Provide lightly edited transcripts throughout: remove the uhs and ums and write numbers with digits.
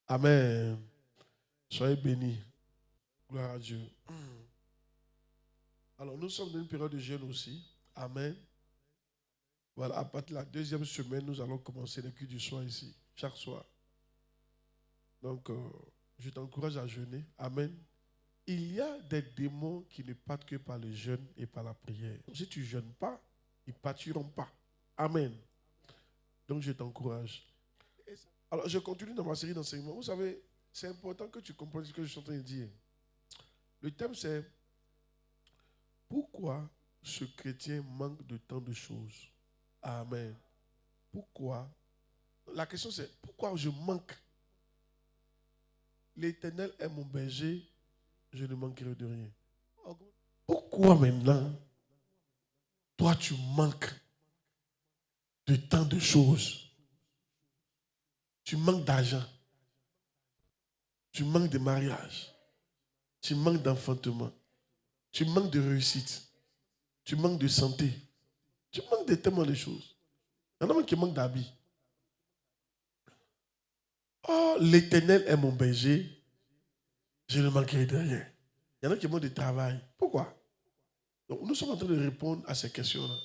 Amen. Soyez bénis. Gloire à Dieu. Alors, nous sommes dans une période de jeûne aussi. Amen. Voilà, à partir de la deuxième semaine, nous allons commencer le culte du soir ici, chaque soir. Donc, je t'encourage à jeûner. Amen. Il y a des démons qui ne partent que par le jeûne et par la prière. Si tu ne jeûnes pas, ils ne partiront pas. Amen. Donc, je t'encourage. Alors, je continue dans ma série d'enseignements. Vous savez, c'est important que tu comprennes ce que je suis en train de dire. Le thème, c'est pourquoi ce chrétien manque de tant de choses. Amen. Pourquoi? La question, c'est pourquoi je manque? L'Éternel est mon berger, je ne manquerai de rien. Pourquoi maintenant, toi, tu manques de tant de choses? Tu manques d'argent. Tu manques de mariage. Tu manques d'enfantement. Tu manques de réussite. Tu manques de santé. Tu manques de tellement de choses. Il y en a même qui manquent d'habits. Oh, l'Éternel est mon berger, je ne manquerai de rien. Il y en a qui manquent de travail. Pourquoi? Donc, nous sommes en train de répondre à ces questions-là.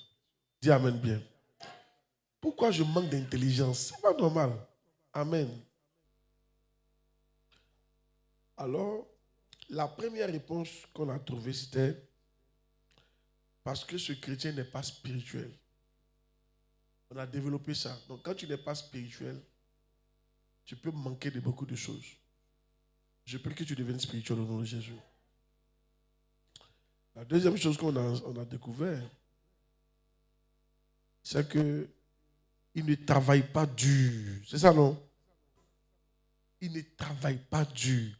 Dis Amen bien. Pourquoi je manque d'intelligence? Ce n'est pas normal. Amen. Alors, la première réponse qu'on a trouvée, c'était parce que ce chrétien n'est pas spirituel. On a développé ça. Donc, quand tu n'es pas spirituel, tu peux manquer de beaucoup de choses. Je prie que tu deviennes spirituel au nom de Jésus. La deuxième chose qu'on a découvert, c'est qu'il ne travaille pas dur. C'est ça, non? Il ne travaille pas dur.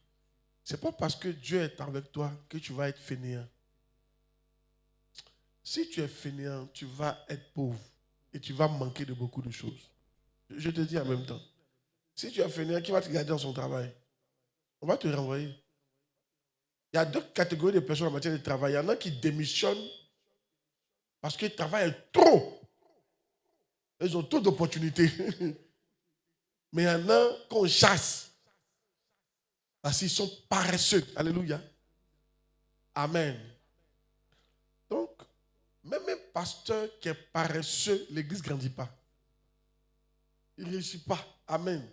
Ce n'est pas parce que Dieu est avec toi que tu vas être fainéant. Si tu es fainéant, tu vas être pauvre et tu vas manquer de beaucoup de choses. Je te dis en même temps. Si tu es fainéant, qui va te garder dans son travail? On va te renvoyer. Il y a deux catégories de personnes en matière de travail. Il y en a qui démissionnent parce qu'ils travaillent trop. Ils ont trop d'opportunités. Mais il y en a qu'on chasse parce qu'ils sont paresseux. Alléluia. Amen. Donc, même un pasteur qui est paresseux, l'église ne grandit pas. Il ne réussit pas. Amen.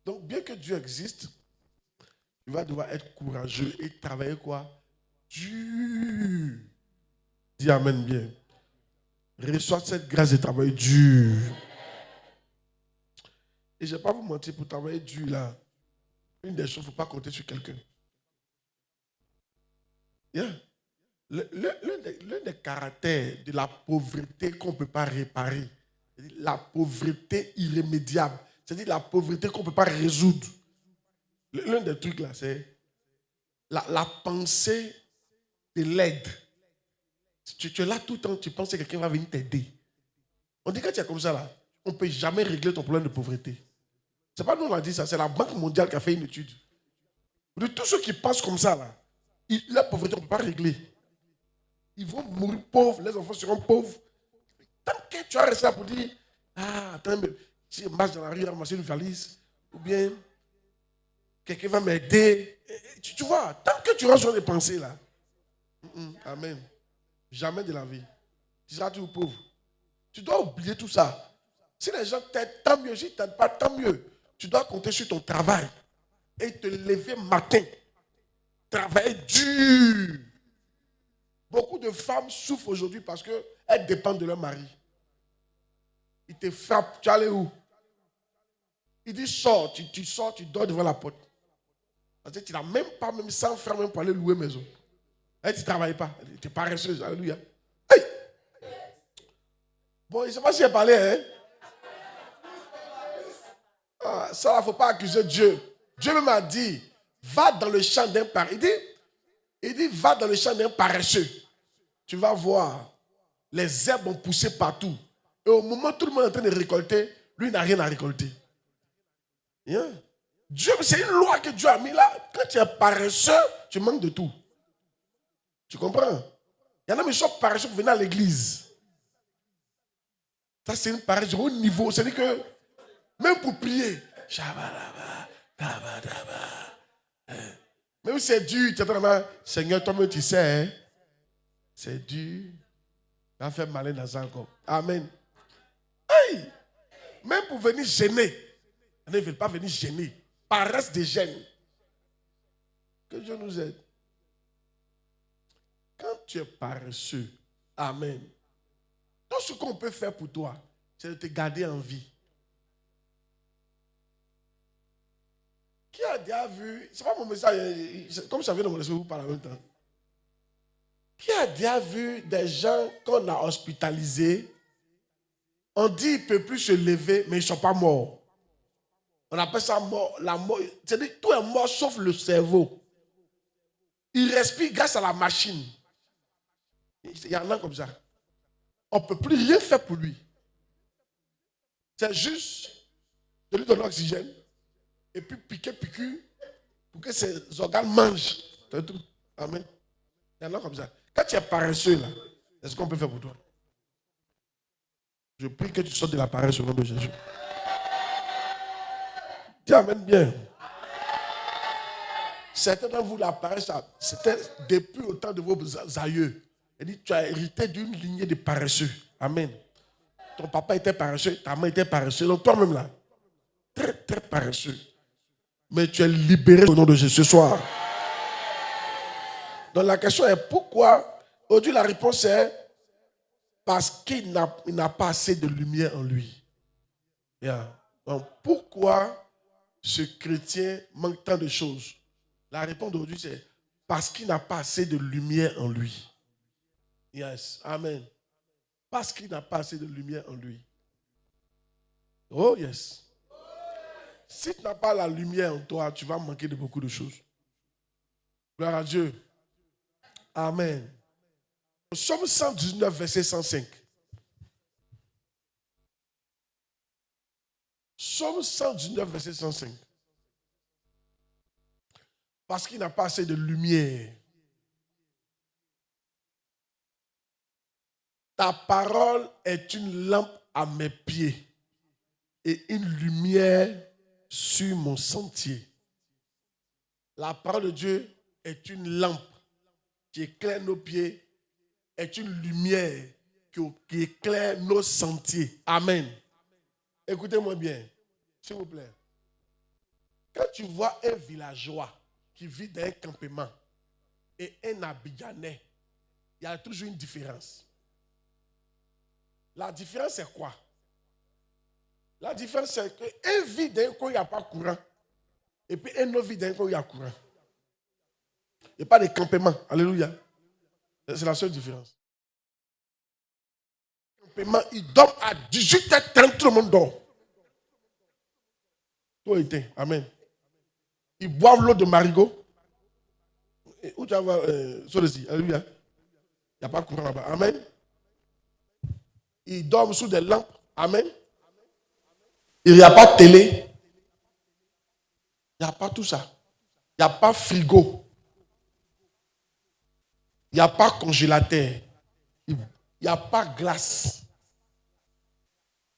Donc, bien que Dieu existe, tu vas devoir être courageux et travailler quoi? Dur. Dis Amen bien. Reçois cette grâce de travailler dur. Et je ne vais pas vous mentir, pour travailler dur là, une des choses, il ne faut pas compter sur quelqu'un. Yeah. L'un des caractères de la pauvreté qu'on ne peut pas réparer, la pauvreté irrémédiable, c'est-à-dire la pauvreté qu'on ne peut pas résoudre. L'un des trucs là, c'est la pensée de l'aide. Tu es là tout le temps, tu penses que quelqu'un va venir t'aider. On dit que tu es comme ça là, on ne peut jamais régler ton problème de pauvreté. Ce n'est pas nous on a dit ça, c'est la Banque mondiale qui a fait une étude. De tous ceux qui pensent comme ça là, la pauvreté on ne peut pas régler. Ils vont mourir pauvres, les enfants seront pauvres. Tant que tu as resté là pour dire, attends, si je marche dans la rue, ramasser une valise, ou bien quelqu'un va m'aider. Tu vois, tant que tu restes sur les pensées là, amen. Jamais de la vie. Tu seras toujours pauvre. Tu dois oublier tout ça. Si les gens t'aident, tant mieux. Si ils ne t'aident pas, tant mieux. Tu dois compter sur ton travail et te lever matin. Travailler dur. Beaucoup de femmes souffrent aujourd'hui parce qu'elles dépendent de leur mari. Il te frappe, tu es allé où? Il dit sors, tu sors, tu dors devant la porte. Parce que tu n'as même pas 100 francs même pour aller louer maison. Et tu ne travailles pas. Tu es paresseuse, alléluia. Hey! Bon, je ne sais pas si elle parlait, hein? Ça, il ne faut pas accuser Dieu. Dieu même a dit, va dans le champ d'un paresseux. Il dit, va dans le champ d'un paresseux. Tu vas voir, les herbes ont poussé partout. Et au moment où tout le monde est en train de récolter, lui n'a rien à récolter. Yeah. Dieu, c'est une loi que Dieu a mis là. Quand tu es paresseux, tu manques de tout. Tu comprends? Il y en a qui sont paresseux pour venir à l'église. Ça, c'est une paresse au haut niveau. C'est-à-dire que, même pour prier, Même si c'est dur, tu es Seigneur, toi-même tu sais, hein? C'est dur. Tu vas faire malin dans ça encore. Amen. Hey! Même pour venir gêner. Ils ne veulent pas venir gêner. Paresse des gênes. Que Dieu nous aide. Quand tu es paresseux, amen. Tout ce qu'on peut faire pour toi, c'est de te garder en vie. Qui a déjà vu, c'est pas mon message, comme ça vient de mon esprit, vous parlez en même temps. Qui a déjà vu des gens qu'on a hospitalisés, on dit qu'ils ne peuvent plus se lever, mais ils ne sont pas morts. On appelle ça mort, la mort. C'est-à-dire tout est mort sauf le cerveau. Il respire grâce à la machine. Il y en a comme ça. On ne peut plus rien faire pour lui. C'est juste de lui donner l'oxygène et puis piquer pour que ses organes mangent. C'est tout. Amen. Il y en a comme ça. Quand tu es paresseux, là, est-ce qu'on peut faire pour toi? Je prie que tu sortes de la paresse au nom de Jésus. Dis amen bien. Certains d'entre vous, la paresse, c'était depuis le temps de vos aïeux. Il dit, tu as hérité d'une lignée de paresseux. Amen. Ton papa était paresseux, ta maman était paresseuse. Donc toi-même là, très très paresseux. Mais tu es libéré au nom de Jésus ce soir. Donc la question est pourquoi? Aujourd'hui la réponse est parce qu'il n'a pas assez de lumière en lui. Yeah. Donc pourquoi ce chrétien manque tant de choses? La réponse d'aujourd'hui c'est parce qu'il n'a pas assez de lumière en lui. Yes. Amen. Parce qu'il n'a pas assez de lumière en lui. Oh yes. Si tu n'as pas la lumière en toi, tu vas manquer de beaucoup de choses. Gloire à Dieu. Amen. Psaume 119, verset 105. Psaume 119, verset 105. Parce qu'il n'a pas assez de lumière. Ta parole est une lampe à mes pieds et une lumière sur mon sentier. La parole de Dieu est une lampe qui éclaire nos pieds, est une lumière qui éclaire nos sentiers. Amen. Écoutez-moi bien, s'il vous plaît. Quand tu vois un villageois qui vit dans un campement et un Abidjanais, il y a toujours une différence. La différence, c'est quoi? La différence, c'est qu'un vit dans un coin où il n'y a pas courant et puis un autre vit dans un coin où il y a courant. Il n'y a pas de campement. Alléluia. C'est la seule différence. Campement, il dort à 18h30, tout le monde dort. Tout éteint. Amen. Ils boivent l'eau de marigot. Où tu vas voir celui-ci? Alléluia. Il n'y a pas de courant là-bas. Amen. Ils dorment sous des lampes. Amen. Il n'y a pas de télé. Il n'y a pas tout ça. Il n'y a pas frigo. Il n'y a pas congélateur. Il n'y a pas glace.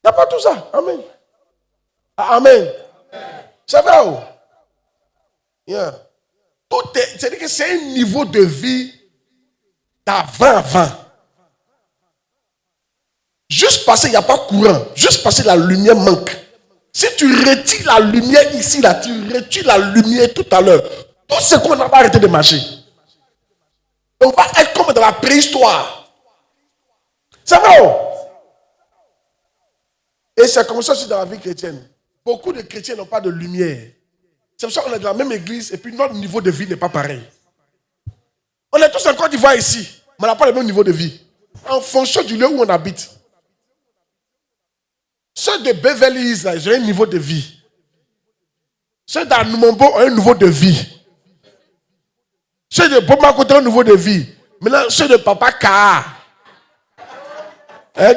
Il n'y a pas tout ça. Amen. Amen. C'est vrai. Oh? Yeah. C'est-à-dire que c'est un niveau de vie d'avant. Juste parce qu'il n'y a pas courant, juste parce que la lumière manque. Si tu retires la lumière ici, là, tu retires la lumière tout à l'heure, tout ce qu'on n'a pas arrêté de marcher. On va être comme dans la préhistoire. C'est vrai. Oh? Et c'est comme ça aussi dans la vie chrétienne. Beaucoup de chrétiens n'ont pas de lumière. C'est pour ça qu'on est dans la même église et puis notre niveau de vie n'est pas pareil. On est tous en Côte d'Ivoire ici, mais on n'a pas le même niveau de vie. En fonction du lieu où on habite. Ceux de Beverly Hills, là, ils ont un niveau de vie. Ceux d'Anumombo ont un niveau de vie. Ceux de Bamako ont un niveau de vie. Maintenant, ceux de Papa Ka,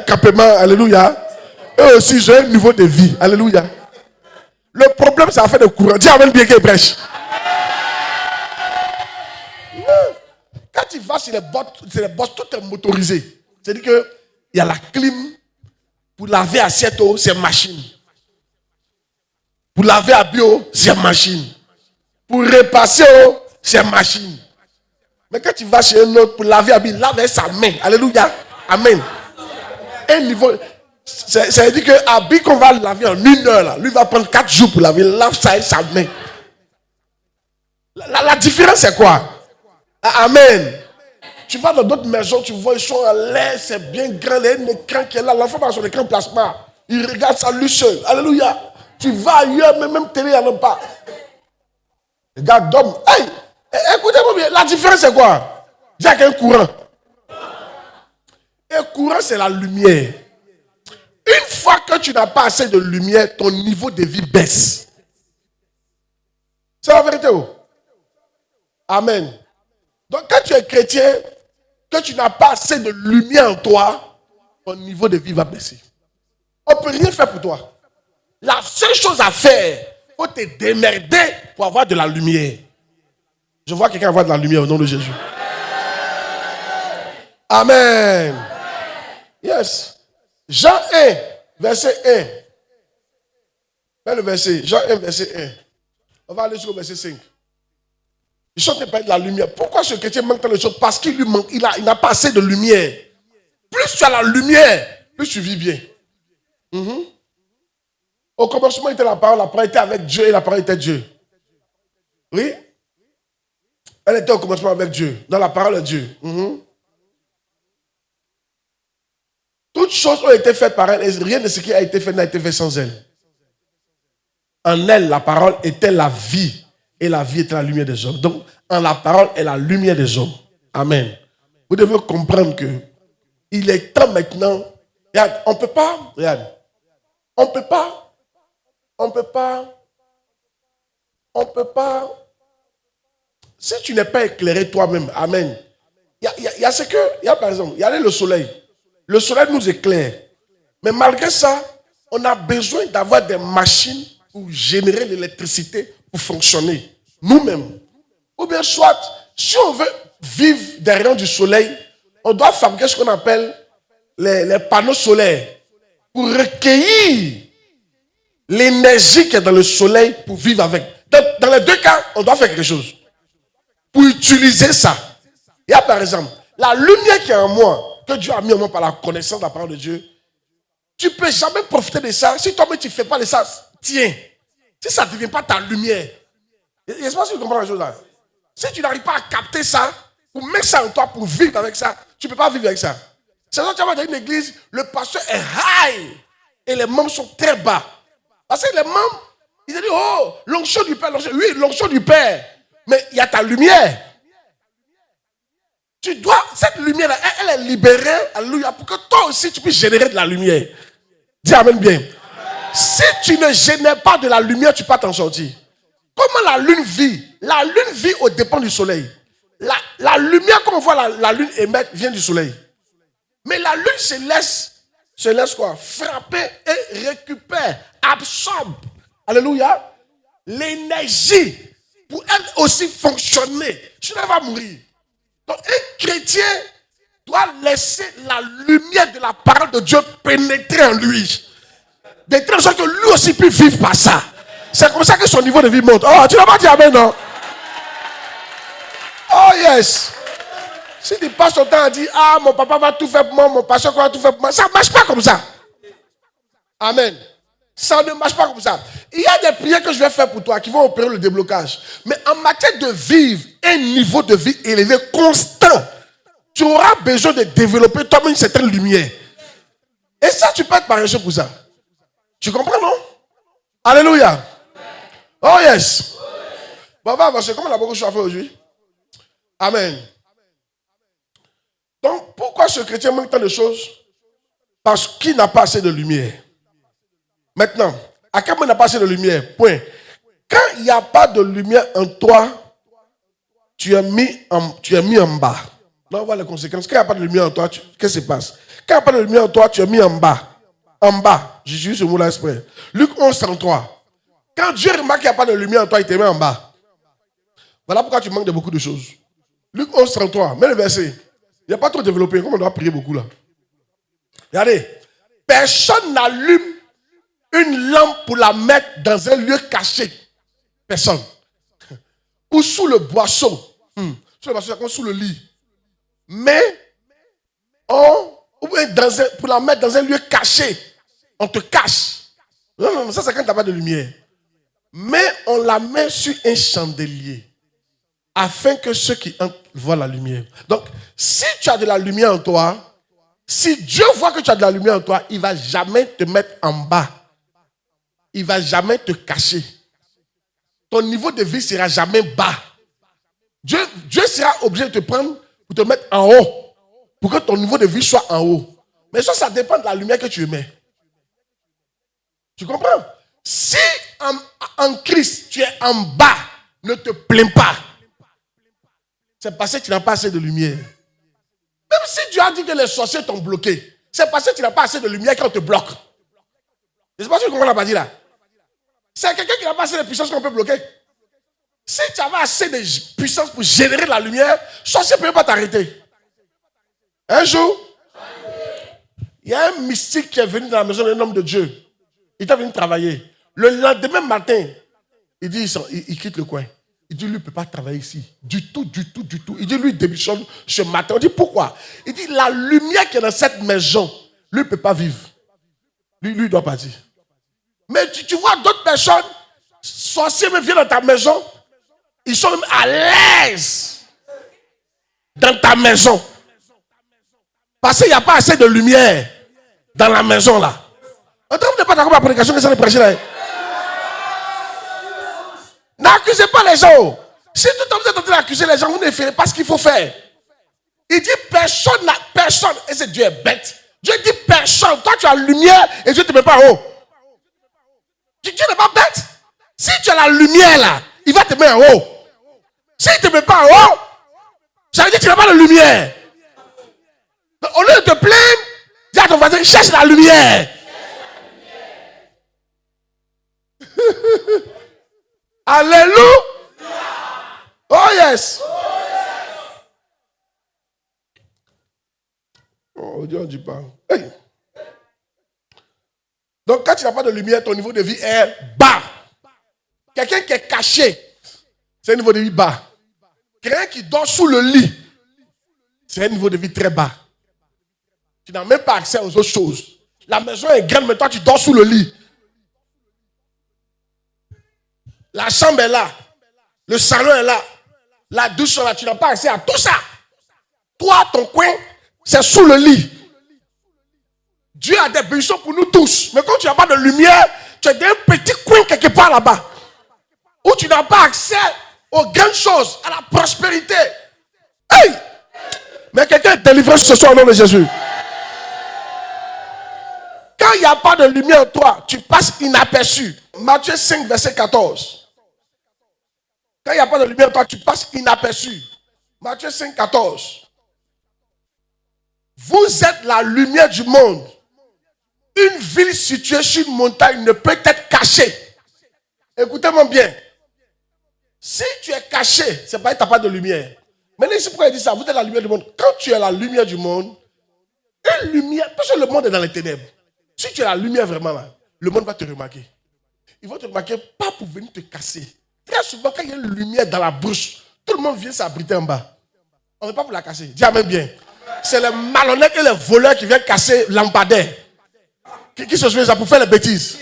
campement, alléluia, eux aussi, ils ont un niveau de vie. Alléluia. Le problème, c'est l'affaire de courant. Dis amen bien qu'il brèche. Quand tu vas sur les bosses, tout est motorisé. C'est-à-dire qu'il y a la clim. Pour laver assiette, c'est machine. Pour laver habit, c'est machine. Pour repasser, c'est machine. Mais quand tu vas chez un autre pour laver habit, lave avec sa main. Alléluia. Amen. Un niveau. Ça veut dire que habit qu'on va laver en 1 heure, là, lui va prendre 4 jours pour laver. Lave ça avec sa main. La différence, c'est quoi? Amen. Tu vas dans d'autres maisons, tu vois, ils sont en l'air, c'est bien grand, il y a un écran qui est là, l'enfant va sur l'écran plasma. Il regarde ça lui seul. Alléluia. Tu vas ailleurs, mais même télé, il n'y en a pas. Regarde d'homme. Hey, écoutez-moi bien, la différence c'est quoi? Il y a qu'un courant. Un courant, c'est la lumière. Une fois que tu n'as pas assez de lumière, ton niveau de vie baisse. C'est la vérité. Amen. Donc quand tu es chrétien, que tu n'as pas assez de lumière en toi, ton niveau de vie va baisser. On ne peut rien faire pour toi. La seule chose à faire, il faut te démerder pour avoir de la lumière. Je vois quelqu'un avoir de la lumière au nom de Jésus. Amen. Yes. Jean 1, verset 1. Fais le verset. Jean 1, verset 1. On va aller sur le verset 5. Ils sont en train de parler de la lumière. Pourquoi ce chrétien manque tant de choses? Parce qu'il lui manque, il n'a pas assez de lumière. Plus tu as la lumière, plus tu vis bien. Au commencement était la parole était avec Dieu et la parole était Dieu. Oui? Elle était au commencement avec Dieu. Dans la parole de Dieu. Toutes choses ont été faites par elle et rien de ce qui a été fait n'a été fait sans elle. En elle, la parole était la vie et la vie était la lumière des hommes. Donc, en la parole est la lumière des hommes. Amen. Vous devez comprendre que il est temps maintenant. Regarde, on ne peut pas. Regarde. On ne peut pas. Si tu n'es pas éclairé toi-même, amen. Il y a ce que, il y a par exemple, il y a le soleil. Le soleil nous éclaire. Mais malgré ça, on a besoin d'avoir des machines pour générer l'électricité pour fonctionner. Nous-mêmes. Ou bien soit, si on veut vivre des rayons du soleil, on doit fabriquer ce qu'on appelle les panneaux solaires pour recueillir l'énergie qui est dans le soleil pour vivre avec. Dans les deux cas, on doit faire quelque chose. Pour utiliser ça. Il y a par exemple, la lumière qui est en moi, que Dieu a mis en moi par la connaissance de la parole de Dieu, tu ne peux jamais profiter de ça. Si toi-même tu ne fais pas de ça, tiens. Si ça ne devient pas ta lumière. Je ne sais pas si tu comprends la chose là. Si tu n'arrives pas à capter ça, pour mettre ça en toi, pour vivre avec ça, tu ne peux pas vivre avec ça. C'est ça que tu vas dans une église, le pasteur est high et les membres sont très bas. Parce que les membres, ils disent, oh, l'onction du Père, oui, l'onction du Père. Mais il y a ta lumière. Tu dois, cette lumière, elle est libérée, alléluia, pour que toi aussi tu puisses générer de la lumière. Dis amen bien. Amen. Si tu ne génères pas de la lumière, tu ne peux pas t'en sortir. Comment la lune vit? La lune vit au dépend du soleil. La lumière, comme on voit la lune émettre, vient du soleil. Mais la lune se laisse quoi? Frapper et récupère, absorbe, alléluia, l'énergie pour elle aussi fonctionner. Sinon, elle va mourir. Donc, un chrétien doit laisser la lumière de la parole de Dieu pénétrer en lui. De telle sorte que lui aussi puisse vivre par ça. C'est comme ça que son niveau de vie monte. Oh, tu n'as pas dit amen, non? Oh, yes. Si tu passes ton temps à dire, ah, mon papa va tout faire pour moi, mon pasteur va tout faire pour moi, ça ne marche pas comme ça. Amen. Ça ne marche pas comme ça. Il y a des prières que je vais faire pour toi qui vont opérer le déblocage. Mais en matière de vivre un niveau de vie élevé, constant, tu auras besoin de développer toi-même une certaine lumière. Et ça, tu peux être paresseux pour ça. Tu comprends, non? Alléluia. Oh yes. Bon, on va avancer. Comment on a beaucoup de choses à faire aujourd'hui? Amen. Donc, pourquoi ce chrétien manque tant de choses? Parce qu'il n'a pas assez de lumière. Maintenant, à quel moment il n'a pas assez de lumière? Point. Quand il n'y a pas de lumière en toi, tu es mis en bas. Là, on voit les conséquences. Quand il n'y a pas de lumière en toi, qu'est-ce qui se passe? Quand il n'y a pas de lumière en toi, tu es mis en bas. En bas. J'ai ce mot-là exprès. Luc 11, 33. Quand Dieu remarque qu'il n'y a pas de lumière en toi, il te met en bas. Voilà pourquoi tu manques de beaucoup de choses. Luc 11, 33. Mets le verset. Il n'y a pas trop développé. Comme on doit prier beaucoup là. Regardez. Personne n'allume une lampe pour la mettre dans un lieu caché. Personne. Ou sous le boisseau. Sous le boisseau, c'est comme sous le lit. Mais, ou bien pour la mettre dans un lieu caché. On te cache. Non, ça c'est quand tu n'as pas de lumière. Mais on la met sur un chandelier. Afin que ceux qui entrent voient la lumière. Donc, si tu as de la lumière en toi, si Dieu voit que tu as de la lumière en toi, il ne va jamais te mettre en bas. Il ne va jamais te cacher. Ton niveau de vie ne sera jamais bas. Dieu sera obligé de te prendre pour te mettre en haut. Pour que ton niveau de vie soit en haut. Mais ça dépend de la lumière que tu mets. Tu comprends? Si en Christ, tu es en bas, ne te plains pas. C'est parce que tu n'as pas assez de lumière. Même si Dieu a dit que les sorciers t'ont bloqué, c'est parce que tu n'as pas assez de lumière qu'on te bloque. Je ne sais pas si tu comprends la partie là. C'est quelqu'un qui n'a pas assez de puissance qu'on peut bloquer. Si tu avais assez de puissance pour générer de la lumière, le sorcier ne peut pas t'arrêter. Un jour, il y a un mystique qui est venu dans la maison d'un homme de Dieu. Il est venu travailler. Le lendemain matin, il dit, il quitte le coin. Il dit, lui ne peut pas travailler ici. Du tout. Il dit, lui, il démissionne ce matin. On dit, pourquoi? Il dit, la lumière qui est dans cette maison, lui ne peut pas vivre. Lui, il doit partir. Mais tu vois d'autres personnes, sorciers même viennent dans ta maison, ils sont même à l'aise dans ta maison. Parce qu'il n'y a pas assez de lumière dans la maison là. On ne pas d'accord avec la prédication que ça est prêché là. N'accusez pas les gens. Si tout le temps vous êtes en train d'accuser les gens, vous ne ferez pas ce qu'il faut faire. Il dit personne, et c'est Dieu est bête. Dieu dit personne. Toi tu as la lumière et Dieu ne te met pas en haut. Dieu n'est pas bête. Si tu as la lumière là, il va te mettre en haut. S'il ne te met pas en haut, ça veut dire que tu n'as pas de lumière. Donc, au lieu de te plaindre, dis à ton voisin, cherche la lumière. Alléluia. Oh yes. Oh Dieu, on ne dit pas. Hey. Donc quand tu n'as pas de lumière, ton niveau de vie est bas. Quelqu'un qui est caché, c'est un niveau de vie bas. Quelqu'un qui dort sous le lit, c'est un niveau de vie très bas. Tu n'as même pas accès aux autres choses. La maison est grande, mais toi tu dors sous le lit. La chambre est là. Le salon est là. La douche est là. Tu n'as pas accès à tout ça. Toi, ton coin, c'est sous le lit. Dieu a des bénédictions pour nous tous. Mais quand tu n'as pas de lumière, tu es dans un petit coin quelque part là-bas. Où tu n'as pas accès aux grandes choses, à la prospérité. Hey! Mais quelqu'un est délivré ce soir au nom de Jésus. Quand il n'y a pas de lumière en toi, tu passes inaperçu. Matthieu 5, verset 14. Quand il n'y a pas de lumière en toi, tu passes inaperçu. Matthieu 5, 14. Vous êtes la lumière du monde. Une ville située sur une montagne ne peut être cachée. Écoutez-moi bien. Si tu es caché, c'est parce que tu n'as pas de lumière. Maintenant, ici, pourquoi il dit ça? Vous êtes la lumière du monde. Quand tu es la lumière du monde, une lumière, parce que le monde est dans les ténèbres. Si tu es la lumière vraiment là, le monde va te remarquer. Ils vont te remarquer pas pour venir te casser. Très souvent, quand il y a une lumière dans la bouche, tout le monde vient s'abriter en bas. On n'est pas pour la casser. Dis amen bien. C'est les malhonnêtes et les voleurs qui viennent casser lampadaire. Qui se souvient ça pour faire les bêtises.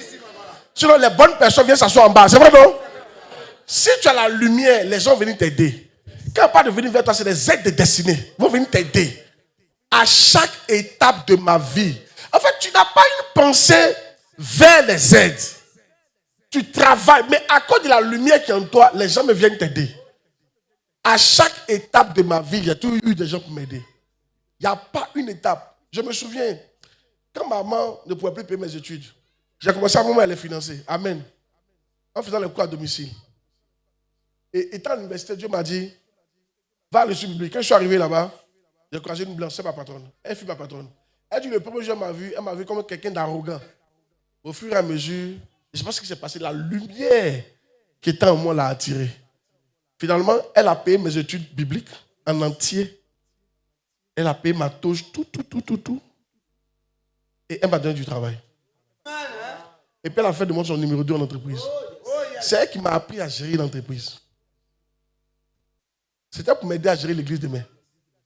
Sinon, les bonnes personnes viennent s'asseoir en bas. C'est vrai, non? Si tu as la lumière, les gens viennent t'aider. Quand ils parlent de venir vers toi, c'est des aides de destinée. Ils vont venir t'aider. À chaque étape de ma vie. En fait, tu n'as pas une pensée vers les aides. Tu travailles, mais à cause de la lumière qui est en toi, les gens me viennent t'aider. À chaque étape de ma vie, j'ai toujours eu des gens pour m'aider. Il n'y a pas une étape. Je me souviens, quand maman ne pouvait plus payer mes études, j'ai commencé à les financer. Amen. En faisant les cours à domicile. Et étant à l'université, Dieu m'a dit, va à l'étude biblique. Quand je suis arrivé là-bas, j'ai croisé une blanche, c'est ma patronne. Elle fut ma patronne. Elle dit, le premier jour, elle m'a vu comme quelqu'un d'arrogant. Au fur et à mesure, je ne sais pas ce qui s'est passé. La lumière qui était en moi l'a attirée. Finalement, elle a payé mes études bibliques en entier. Elle a payé ma touche, tout. Et elle m'a donné du travail. Et puis elle a fait de moi son numéro 2 en entreprise. C'est elle qui m'a appris à gérer l'entreprise. C'était pour m'aider à gérer l'église demain.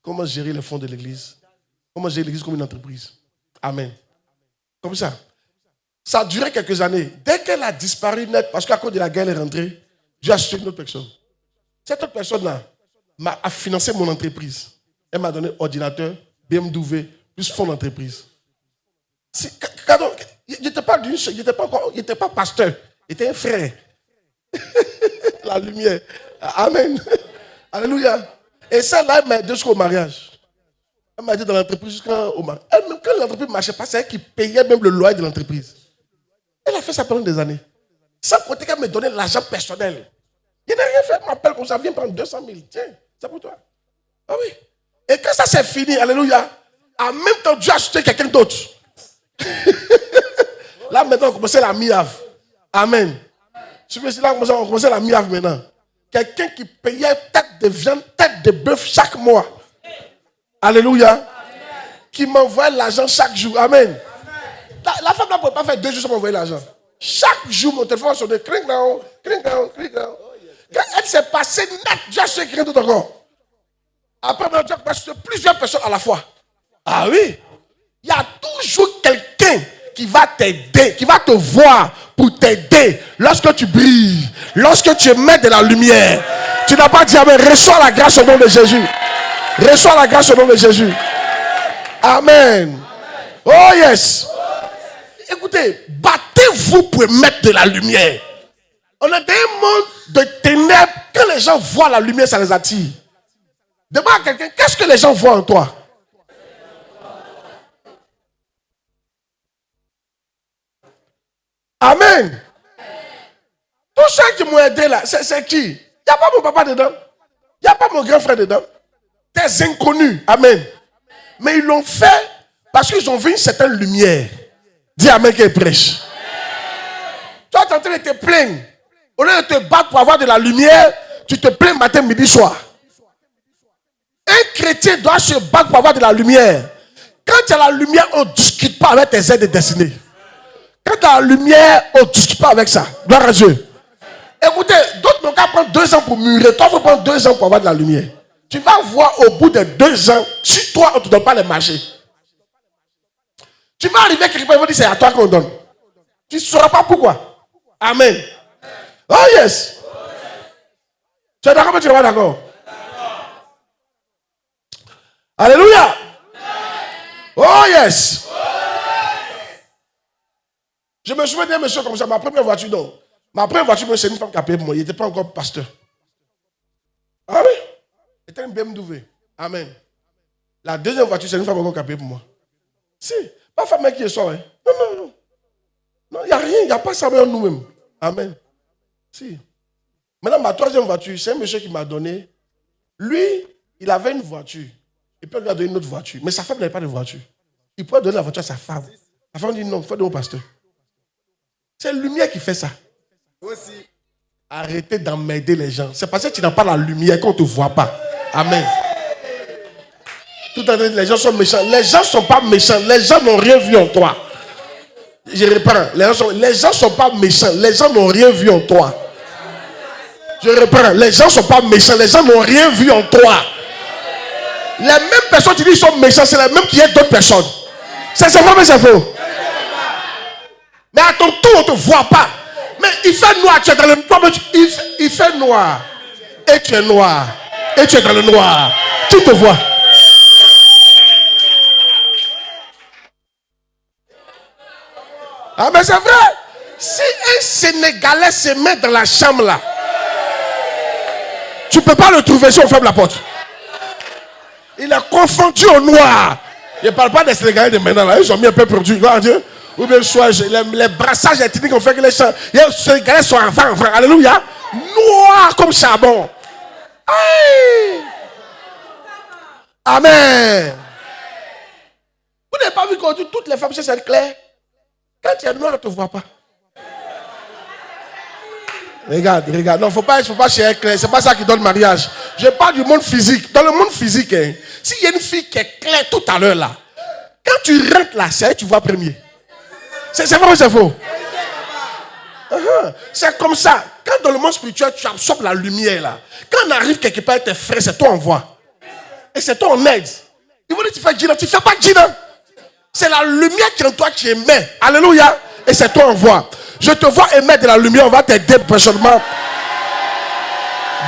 Comment gérer les fonds de l'église. Comment gérer l'église comme une entreprise. Amen. Comme ça. Ça a duré quelques années. Dès qu'elle a disparu net, parce qu'à cause de la guerre, elle est rentrée, j'ai acheté une autre personne. Cette autre personne-là a financé mon entreprise. Elle m'a donné ordinateur, BMW, plus fonds d'entreprise. Il n'était pas il n'était pas pasteur, il était un frère. La lumière. Amen. Alléluia. Et celle-là, elle m'a aidé jusqu'au mariage. Elle m'a aidé dans l'entreprise jusqu'au mariage. Même quand l'entreprise ne marchait pas, c'est elle qui payait même le loyer de l'entreprise. Elle a fait ça pendant des années. Sans compter qu'elle me donnait l'argent personnel. Il n'a rien fait. Elle m'appelle comme ça, viens prendre 200 000. Tiens, c'est pour toi. Ah oui. Et quand ça c'est fini, alléluia, en même temps, Dieu a acheté quelqu'un d'autre. Là, maintenant, on commence la miave. Amen. Je me suis là, on commence la miave maintenant. Quelqu'un qui payait tête de viande, tête de bœuf chaque mois. Alléluia. Amen. Qui m'envoie l'argent chaque jour. Amen. La femme ne pouvait pas faire 2 jours sans m'envoyer l'argent. Chaque jour, mon téléphone sonnait. Cling down. Quand elle s'est passée net, Dieu a acheté quelqu'un d'autre encore. Après, Dieu a acheté plusieurs personnes à la fois. Ah oui. Il y a toujours quelqu'un qui va t'aider, qui va te voir pour t'aider lorsque tu brilles, lorsque tu mets de la lumière. Tu n'as pas dit amen. Reçois la grâce au nom de Jésus. Reçois la grâce au nom de Jésus. Amen. Oh yes. Écoutez, battez-vous pour mettre de la lumière. On est dans un monde de ténèbres. Quand les gens voient la lumière, ça les attire. Demande à quelqu'un, qu'est-ce que les gens voient en toi? Amen. Tous ceux qui m'ont aidé là, c'est qui? Il n'y a pas mon papa dedans. Il n'y a pas mon grand frère dedans. Des inconnus. Amen. Mais ils l'ont fait parce qu'ils ont vu une certaine lumière. Dis amen qui prêche. Toi, tu es en train de te plaindre. Au lieu de te battre pour avoir de la lumière, tu te plains matin, midi, soir. Un chrétien doit se battre pour avoir de la lumière. Quand tu as la lumière, on ne discute pas avec tes aides de destinée. Quand tu as la lumière, on ne discute pas avec ça. Gloire à Dieu. Écoutez, d'autres n'ont qu'à prendre 2 ans pour mûrir. Toi, il faut prendre 2 ans pour avoir de la lumière. Tu vas voir au bout de 2 ans, si toi, on ne te donne pas les marchés. Tu vas arriver quelque part, ils vont dire c'est à toi qu'on donne. Tu ne sauras pas pourquoi. Amen. Oh yes. Tu es d'accord, mais tu n'es pas d'accord? Alléluia. Oh yes. Je me souviens d'un monsieur comme ça, ma première voiture, non. Ma première voiture, c'est une femme qui a payé pour moi. Il n'était pas encore pasteur. Ah oui? C'était une BMW. Amen. La deuxième voiture, c'est une femme encore qui a payé pour moi. Si. Pas femme qui est sort. Hein. Non. Non, il n'y a rien. Il n'y a pas ça en nous-mêmes. Amen. Si. Maintenant, ma troisième voiture, c'est un monsieur qui m'a donné. Lui, il avait une voiture. Il peut lui donner une autre voiture. Mais sa femme n'avait pas de voiture. Il pourrait donner la voiture à sa femme. La femme dit non, il faut donner au pasteur. C'est la lumière qui fait ça. Aussi. Arrêtez d'emmerder les gens. C'est parce que tu n'as pas la lumière qu'on ne te voit pas. Amen. Tout à l'heure, les gens sont méchants. Les gens ne sont pas méchants. Les gens n'ont rien vu en toi. Je reprends. Les gens ne sont pas méchants. Les gens n'ont rien vu en toi. Je reprends. Les gens ne sont pas méchants. Les gens n'ont rien vu en toi. Les mêmes personnes qui disent qu'ils sont méchants, c'est les mêmes qui aident d'autres personnes. C'est vrai, mais c'est faux. Mais à ton tour, on ne te voit pas. Mais il fait noir, tu es dans le noir. Il fait noir. Et tu es noir. Et tu es dans le noir. Tu te vois. Ah, mais c'est vrai. Si un Sénégalais se met dans la chambre là, tu ne peux pas le trouver si on ferme la porte. Il est confondu au noir. Je ne parle pas des Sénégalais de maintenant là. Ils ont mis un peu produit. Gloire à Dieu. Ou bien soit les brassages ethniques ont fait que les Sénégalais sont enfants. Alléluia. Noir comme charbon. Aïe. Amen. Vous n'avez pas vu qu'aujourd'hui toutes les femmes c'est clair. Quand tu es noir, on ne te voit pas. Regarde. Non, faut pas chercher clair. C'est pas ça qui donne mariage. Je parle du monde physique. Dans le monde physique, hein, s'il y a une fille qui est claire tout à l'heure là, quand tu rentres là, c'est elle que tu vois premier. C'est vrai ou c'est faux? C'est comme ça. Quand dans le monde spirituel, tu absorbes la lumière là. Quand on arrive quelque part, tes frères, c'est toi on voit. Et c'est toi on aide. Ils vont dire tu fais Gina, tu fais pas Gina. C'est la lumière qui est en toi qui émet. Alléluia. Et c'est toi on voit. Je te vois émettre de la lumière, on va t'aider prochainement.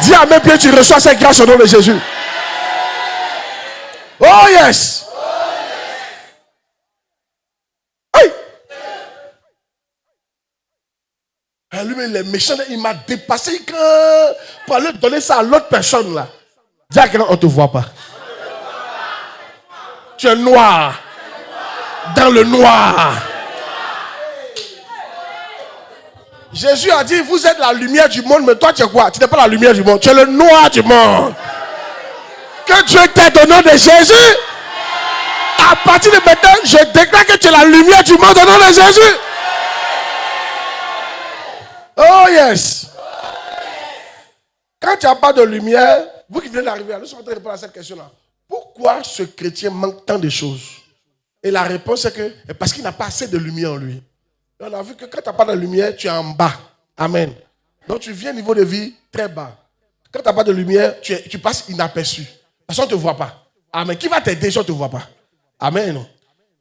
Dis Amen, puis tu reçois cette grâce au nom de Jésus. Oh yes. Hey. Lui, il est méchant, il m'a dépassé pour aller donner ça à l'autre personne là. Dis à quelqu'un, on ne te voit pas. Tu es noir. Dans le noir. Jésus a dit, vous êtes la lumière du monde, mais toi tu es quoi? Tu n'es pas la lumière du monde, tu es le noir du monde. Que Dieu t'aide au nom de Jésus. À partir de maintenant, je déclare que tu es la lumière du monde au nom de Jésus. Oh yes. Quand tu n'as pas de lumière, vous qui venez d'arriver, nous sommes en train de répondre à cette question-là. Pourquoi ce chrétien manque tant de choses? Et la réponse est que parce qu'il n'a pas assez de lumière en lui. Et on a vu que quand tu n'as pas de lumière, tu es en bas. Amen. Donc tu viens au niveau de vie très bas. Quand tu n'as pas de lumière, tu passes inaperçu. Parce qu'on ne te voit pas. Amen. Qui va t'aider si on ne te voit pas? Amen.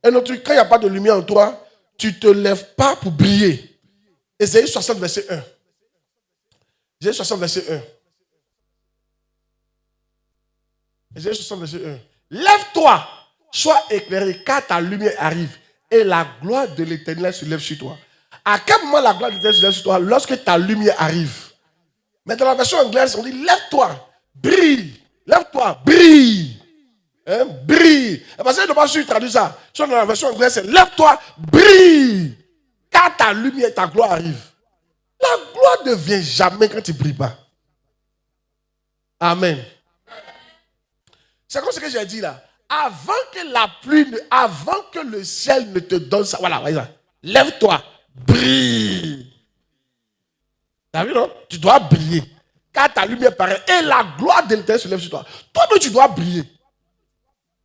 Et notre truc, quand il n'y a pas de lumière en toi, tu ne te lèves pas pour briller. Ésaïe 60, verset 1. Ésaïe 60, verset 1. Ésaïe 60, verset 1. Lève-toi, sois éclairé, car ta lumière arrive et la gloire de l'Éternel se lève sur toi. À quel moment la gloire de l'Éternel se lève sur toi? Lorsque ta lumière arrive. Mais dans la version anglaise, on dit lève-toi, brille. Lève-toi, brille. Hein? Brille. Et parce que je ne sais pas si tu traduis ça. Dans la version anglaise, c'est lève-toi, brille. Car ta lumière, ta gloire arrive. La gloire ne vient jamais quand tu ne brilles pas. Amen. C'est comme ce que j'ai dit là. Avant que la pluie, avant que le ciel ne te donne ça, voilà, lève-toi, brille. Tu as vu, non? Tu dois briller. Car ta lumière paraît et la gloire de l'Éternel se lève sur toi. Toi-même, tu dois briller.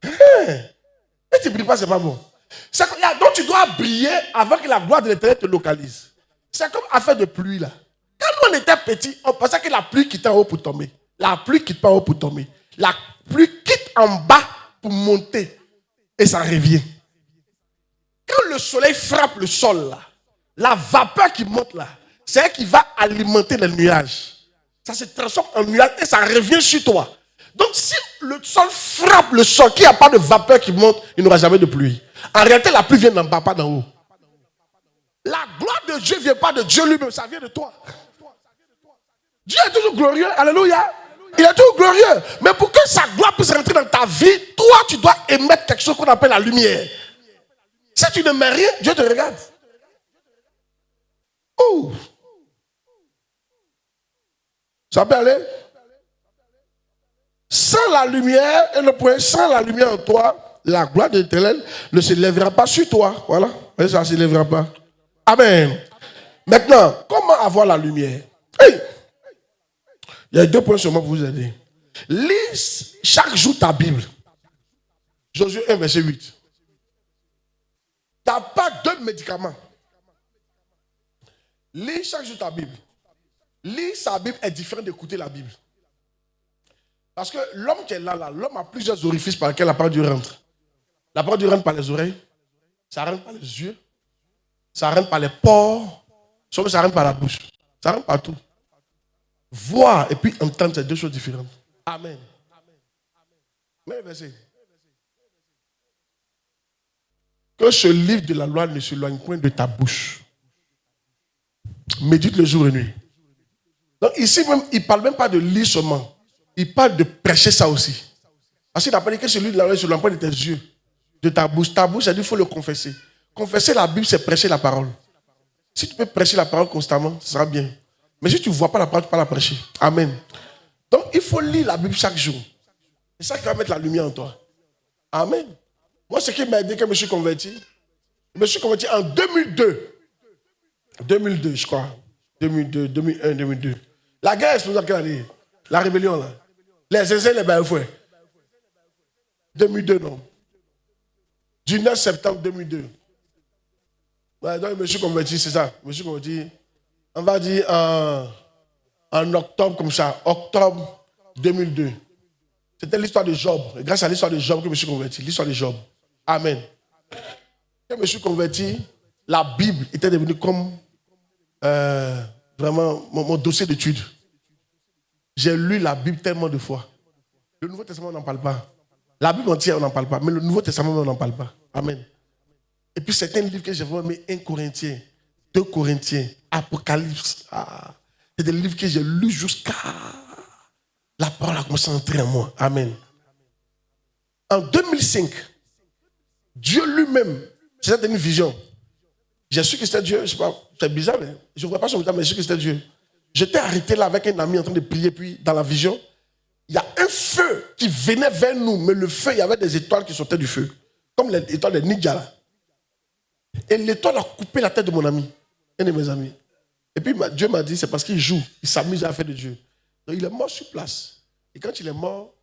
Et tu ne brilles pas, c'est pas bon. Donc tu dois briller avant que la gloire de l'Éternel te localise. C'est comme affaire de pluie là. Quand on était petit, on pensait que la pluie quittait en haut pour tomber. La pluie quitte pas en haut pour tomber. La pluie quitte en bas pour monter. Et ça revient. Quand le soleil frappe le sol là, la vapeur qui monte là, c'est elle qui va alimenter les nuages. Ça se transforme en nuage et ça revient sur toi. Donc si le sol frappe le sol, qu'il n'y a pas de vapeur qui monte, il n'y aura jamais de pluie. En réalité, la pluie vient d'en bas, pas d'en haut. La gloire de Dieu ne vient pas de Dieu lui-même, ça vient de toi. Dieu est toujours glorieux, alléluia. Il est toujours glorieux. Mais pour que sa gloire puisse rentrer dans ta vie, toi, tu dois émettre quelque chose qu'on appelle la lumière. Si tu ne mets rien, Dieu te regarde. Ouh. Ça peut aller? Sans la lumière, et le point, sans la lumière en toi, la gloire de l'Éternel ne se lèvera pas sur toi. Voilà. Et ça ne se lèvera pas. Amen. Maintenant, comment avoir la lumière? Hey! Il y a 2 points sur moi pour vous aider. Lis chaque jour ta Bible. Josué 1, verset 8. Tu n'as pas de médicaments. Lis chaque jour ta Bible. Lire sa Bible est différent d'écouter la Bible. Parce que l'homme qui est là, l'homme a plusieurs orifices par lesquels la parole de Dieu rentre. La parole de Dieu rentre par les oreilles, ça rentre par les yeux, ça rentre par les pores, ça rentre par la bouche. Ça rentre partout. Voir et puis entendre, c'est 2 choses différentes. Amen. Mais verset. Que ce livre de la loi ne s'éloigne point de ta bouche. Médite le jour et nuit. Donc ici même, il ne parle même pas de lire seulement. Il parle de prêcher ça aussi. Parce qu'il n'a pas dit que ce livre de la loi ne s'éloigne pas de tes yeux, de ta bouche. Ta bouche, il faut le confesser. Confesser la Bible, c'est prêcher la parole. Si tu peux prêcher la parole constamment, ce sera bien. Mais si tu ne vois pas la parole, tu ne peux pas la prêcher. Amen. Donc, il faut lire la Bible chaque jour. C'est ça qui va mettre la lumière en toi. Amen. Moi, ce qui m'a aidé quand je me suis converti, en 2002. 2002, je crois. 2002, 2001, 2002. La guerre explose en quelle année? La rébellion, là. Les essais, les bains-fouets. 2002, non. Du 9 septembre 2002. Ouais, donc, je me suis converti, c'est ça. Je me suis converti on va dire en octobre comme ça, octobre 2002. C'était l'histoire de Job. Et grâce à l'histoire de Job que je me suis converti. L'histoire de Job. Amen. Quand je me suis converti, la Bible était devenue comme vraiment mon dossier d'étude. J'ai lu la Bible tellement de fois. Le Nouveau Testament, on n'en parle pas. La Bible entière, on n'en parle pas. Mais le Nouveau Testament, on n'en parle pas. Amen. Et puis, certains livres que j'ai vraiment aimé, 1 Corinthiens, 2 Corinthiens, Apocalypse. C'est des livres que j'ai lus jusqu'à... La parole a commencé à entrer en moi. Amen. En 2005, Dieu lui-même, c'était une vision. J'ai su que c'était Dieu. Je sais pas, c'est bizarre, mais je ne vois pas son visage, mais j'ai su que c'était Dieu. J'étais arrêté là avec un ami en train de prier, puis dans la vision, il y a un feu qui venait vers nous, mais le feu, il y avait des étoiles qui sortaient du feu, comme les étoiles de Ninja là. Et l'étoile a coupé la tête de mon ami, un de mes amis. Et puis Dieu m'a dit, c'est parce qu'il joue, il s'amuse à faire de Dieu. Donc il est mort sur place. Et quand il est mort,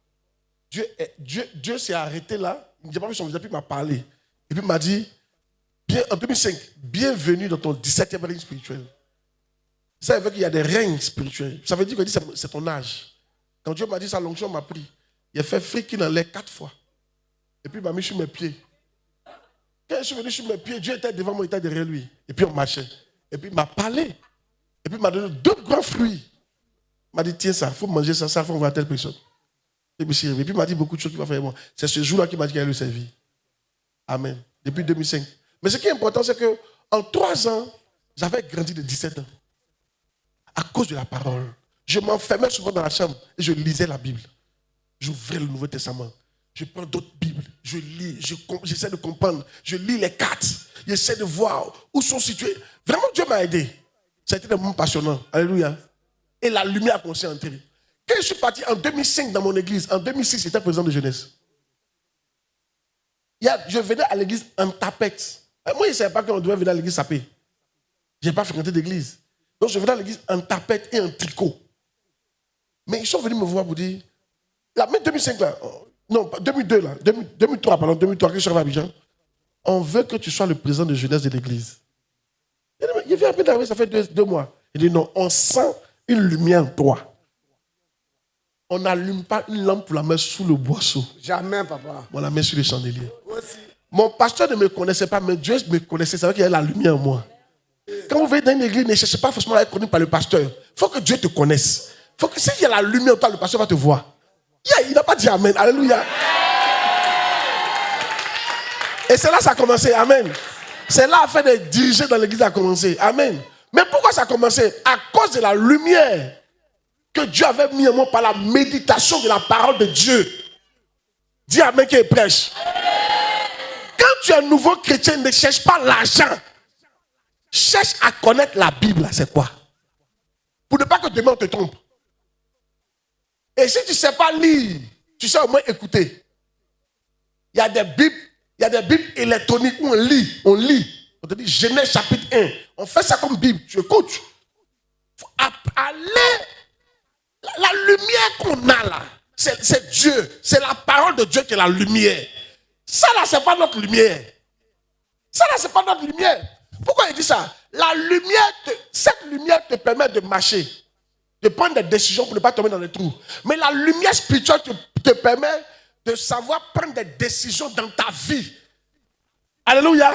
Dieu s'est arrêté là, il n'a pas vu son visage, puis il m'a parlé. Et puis il m'a dit, en 2005, bienvenue dans ton 17e règne spirituel. Ça veut dire qu'il y a des règnes spirituels. Ça veut dire que c'est ton âge. Quand Dieu m'a dit ça, l'onction m'a pris. Il a fait freaking dans l'air 4 fois. Et puis il m'a mis sur mes pieds. Quand je suis venu sur mes pieds, Dieu était devant moi, il était derrière lui. Et puis on marchait. Et puis il m'a parlé. Et puis il m'a donné 2 grands fruits. Il m'a dit, tiens ça, il faut manger ça, ça, il faut envoyer à telle personne. Et puis il m'a dit beaucoup de choses qu'il va faire moi. C'est ce jour-là qu'il m'a dit qu'il allait le servir. Amen. Depuis 2005. Mais ce qui est important, c'est qu'en 3 ans, j'avais grandi de 17 ans. À cause de la parole. Je m'enfermais souvent dans la chambre et je lisais la Bible. J'ouvrais le Nouveau Testament. Je prends d'autres Bibles. Je lis. J'essaie de comprendre. Je lis les cartes. J'essaie de voir où sont situés. Vraiment, Dieu m'a aidé. Ça a été un moment passionnant. Alléluia. Et la lumière a commencé à entrer. Quand je suis parti en 2005 dans mon église, en 2006, j'étais président de jeunesse. Je venais à l'église en tapette. Moi, je ne savais pas qu'on devait venir à l'église saper. Je n'ai pas fréquenté d'église. Donc, je venais à l'église en tapette et en tricot. Mais ils sont venus me voir pour dire, là, même 2005 là, non, 2002 là, 2003, pardon, 2003, que je suis arrivé à Abidjan, on veut que tu sois le président de jeunesse de l'église. Il vient à peine d'arriver, ça fait 2 mois. Il dit non, on sent une lumière en toi. On n'allume pas une lampe pour la mettre sous le boisseau. Jamais, papa. On la met sur les chandeliers. Mon pasteur ne me connaissait pas, mais Dieu me connaissait. Ça veut dire qu'il y a la lumière en moi. Quand vous venez dans une église, ne cherchez pas forcément à être connu par le pasteur. Il faut que Dieu te connaisse. Il faut que s'il y a la lumière en toi, le pasteur va te voir. Il n'a pas dit Amen. Alléluia. Et c'est là que ça a commencé. Amen. C'est là afin de diriger dans l'église a commencé. Amen. Mais pourquoi ça a commencé? À cause de la lumière que Dieu avait mis en moi par la méditation de la parole de Dieu. Dis Amen qui prêche. Quand tu es un nouveau chrétien, ne cherche pas l'argent. Cherche à connaître la Bible. C'est quoi? Pour ne pas que demain on te trompe. Et si tu ne sais pas lire, tu sais au moins écouter. Il y a des Bibles électroniques où on lit. On te dit Genèse chapitre 1. On fait ça comme Bible. Tu écoutes. Il faut aller. La lumière qu'on a là, c'est Dieu. C'est la parole de Dieu qui est la lumière. Ça là, ce n'est pas notre lumière. Ça là, ce n'est pas notre lumière. Pourquoi il dit ça? Cette lumière te permet de marcher, de prendre des décisions pour ne pas tomber dans les trous. Mais la lumière spirituelle te permet de savoir prendre des décisions dans ta vie. Alléluia.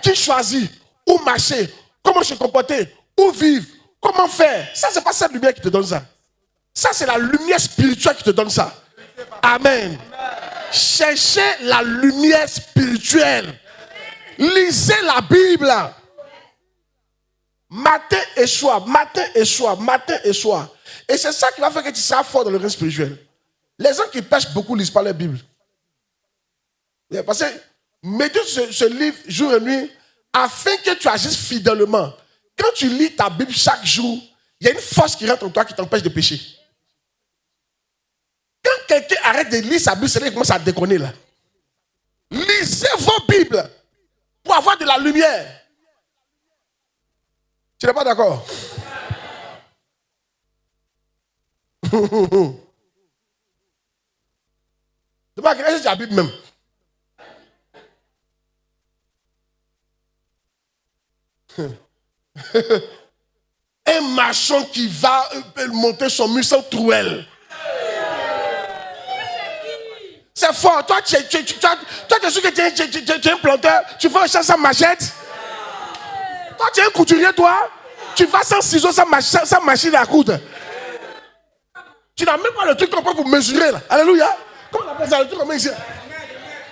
Qui choisit? Où marcher? Comment se comporter? Où vivre? Comment faire? Ça, ce n'est pas cette lumière qui te donne ça. Ça, c'est la lumière spirituelle qui te donne ça. Amen. Cherchez la lumière spirituelle. Lisez la Bible. Matin et soir, matin et soir, matin et soir. Et c'est ça qui va faire que tu seras fort dans le règne spirituel. Les gens qui pêchent beaucoup ne lisent pas la Bible. Parce que médite ce livre jour et nuit afin que tu agisses fidèlement. Quand tu lis ta Bible chaque jour, il y a une force qui rentre en toi qui t'empêche de pécher. Quand quelqu'un arrête de lire sa Bible, c'est là qu'il commence à déconner là. Lisez vos Bibles pour avoir de la lumière. Tu n'es pas d'accord? Tu vas créer ta Bible même. maçon qui va monter son mur sans trouelle. C'est fort. Toi, tu es sûr que tu es un planteur. Tu fais un champ sans machette. Toi, tu es un couturier, toi. Tu vas sans ciseaux, sans machine à coudre. Tu n'as même pas le truc qu'on prend pour mesurer. Là. Alléluia. Comment on appelle ça, le truc qu'on met ici?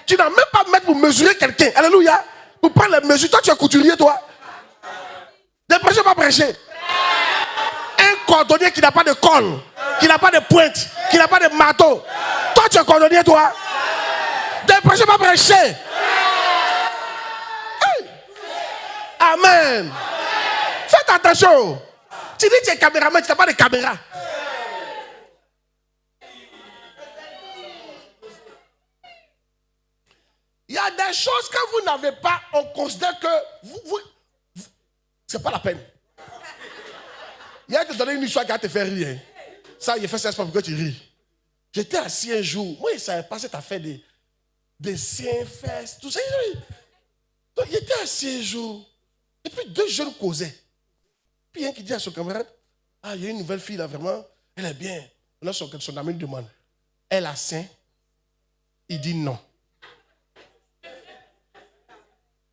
Tu n'as même pas mettre pour mesurer quelqu'un. Alléluia. Pour prendre les mesures. Toi, tu es couturier, toi. Des prêcheurs, pas prêcher. Un cordonnier qui n'a pas de colle, qui n'a pas de pointe, qui n'a pas de marteau. Toi, tu es cordonnier, toi. Des prêcheurs, pas prêcher. Hey. Amen. Faites attention. Tu dis que tu es caméraman, tu n'as pas de caméra. Il y a des choses que vous n'avez pas, on considère que vous c'est pas la peine. Il a te donné une histoire qui va te faire rire. Ça, il fait ça pour que tu ris. J'étais assis un jour. Moi, il ne savait pas cette affaire des seins, fesses, tout ça. Donc, il était assis un jour. Et puis, deux jeunes causaient. Puis, un qui dit à son camarade, ah, il y a une nouvelle fille là, vraiment. Elle est bien. Là, son ami lui demande, elle a sein? Il dit non.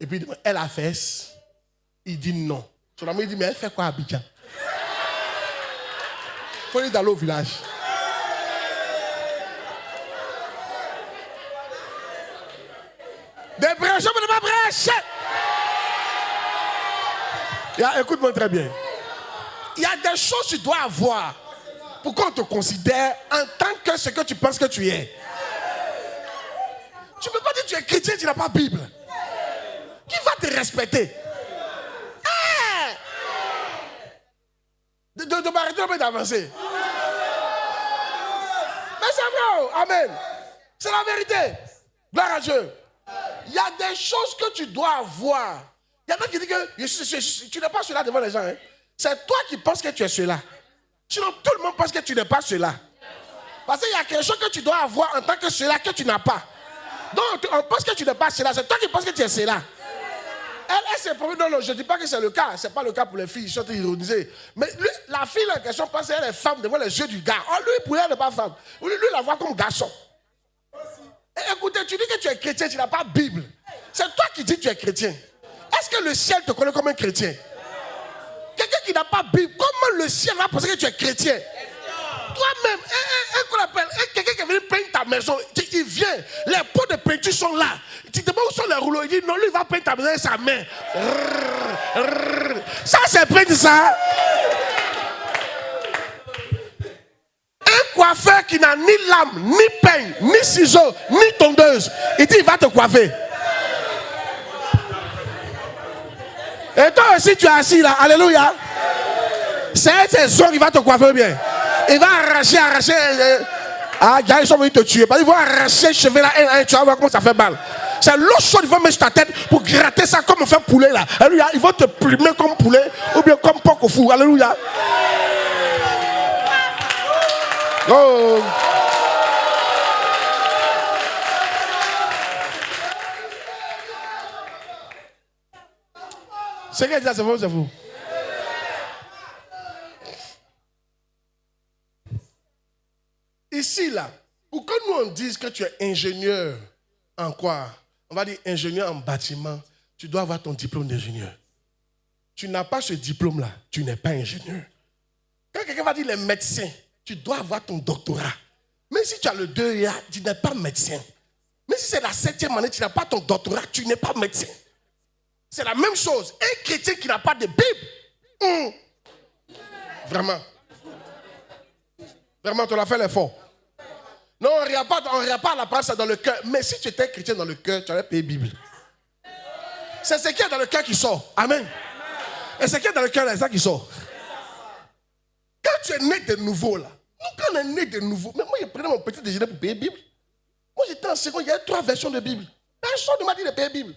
Et puis, il demande, elle a fesses? Il dit non. Son ami dit, mais elle fait quoi à Abidjan? Il faut aller dans le village. Des prêcheurs, mais ne pas prêcher. Écoute-moi très bien. Il y a des choses que tu dois avoir pour qu'on te considère en tant que ce que tu penses que tu es. Tu ne peux pas dire que tu es chrétien, tu n'as pas de Bible. Qui va te respecter? De m'arrêter un peu d'avancer. Mais c'est vrai, amen. C'est la vérité. Gloire à Dieu. Il y a des choses que tu dois avoir. Il y en a qui disent que tu n'es pas cela devant les gens. Hein. C'est toi qui penses que tu es cela. Sinon, tout le monde pense que tu n'es pas cela. Parce qu'il y a quelque chose que tu dois avoir en tant que cela que tu n'as pas. Donc, on pense que tu n'es pas cela. C'est toi qui penses que tu es cela. Elle s'est promis. Non, je ne dis pas que c'est le cas. Ce n'est pas le cas pour les filles. Ils sont ironisés. Mais lui, la fille en question pense qu'elle est femme devant les yeux du gars. Oh, lui, pour elle, elle n'est pas femme. Lui, la voit comme garçon. Et écoutez, tu dis que tu es chrétien, tu n'as pas de Bible. C'est toi qui dis que tu es chrétien. Est-ce que le ciel te connaît comme un chrétien? Quelqu'un qui n'a pas de Bible, comment le ciel va penser que tu es chrétien? Toi-même, quelqu'un qui est venu peindre ta maison, il vient, les pots de peinture sont là. Tu te demandes où sont les rouleaux, il dit non, lui il va peindre ta maison avec sa main. Ça c'est peindre ça. Un coiffeur qui n'a ni lame, ni peigne, ni ciseaux, ni tondeuse, il dit il va te coiffer. Et toi aussi tu es assis là, alléluia. C'est son qui va te coiffer bien. Il va arracher. Ils sont venus te tuer. Ils vont arracher les cheveux là, tu vas voir comment ça fait mal. C'est l'eau chaude, ils vont mettre sur ta tête pour gratter ça comme on fait poulet là. Alléluia. Ils vont te plumer comme poulet ou bien comme porc au four. Alléluia. Oh. C'est qu'elle dit, c'est vous, c'est vous. Ici, là, pour que nous on dise que tu es ingénieur en quoi? On va dire ingénieur en bâtiment. Tu dois avoir ton diplôme d'ingénieur. Tu n'as pas ce diplôme-là, tu n'es pas ingénieur. Quand quelqu'un va dire les médecins, tu dois avoir ton doctorat. Même si tu as le 2 tu n'es pas médecin. Même si c'est la 7e année, tu n'as pas ton doctorat, tu n'es pas médecin. C'est la même chose. Un chrétien qui n'a pas de Bible, vraiment. Vraiment, tu l'as fait l'effort. Non, on ne regarde pas la parole, c'est dans le cœur. Mais si tu étais chrétien dans le cœur, tu aurais payé Bible. C'est ce qui est dans le cœur qui sort. Amen. Et ce qui est dans le cœur, c'est ça qui sort. Quand tu es né de nouveau, là, nous, quand on est né de nouveau, mais moi, je prenais mon petit déjeuner pour payer Bible. Moi, j'étais en seconde, il y avait 3 versions de Bible. Personne ne m'a dit de payer Bible.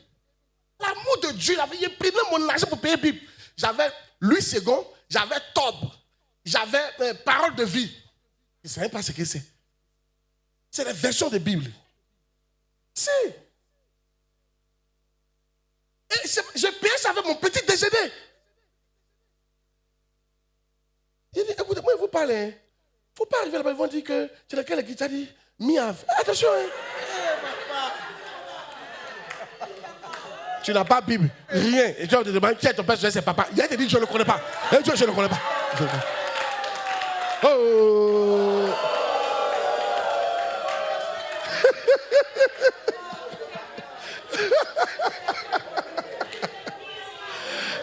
L'amour de Dieu, il prenait mon argent pour payer Bible. J'avais Louis II, j'avais Tob, j'avais Parole de vie. Je ne savais pas ce que c'est. C'est la version de Bible. Si. Et j'ai payé ça avec mon petit déjeuner. Il dit, écoutez, moi, vous parlez. Il ne faut pas arriver là-bas, ils vont dire que c'est lequel qui t'a dit Miav. Attention, hein. Tu n'as pas Bible, rien. Et tu te demandes qui est ton père, c'est papa. Il a te dit, je ne le connais pas. Et Dieu, je ne le connais pas. Oh!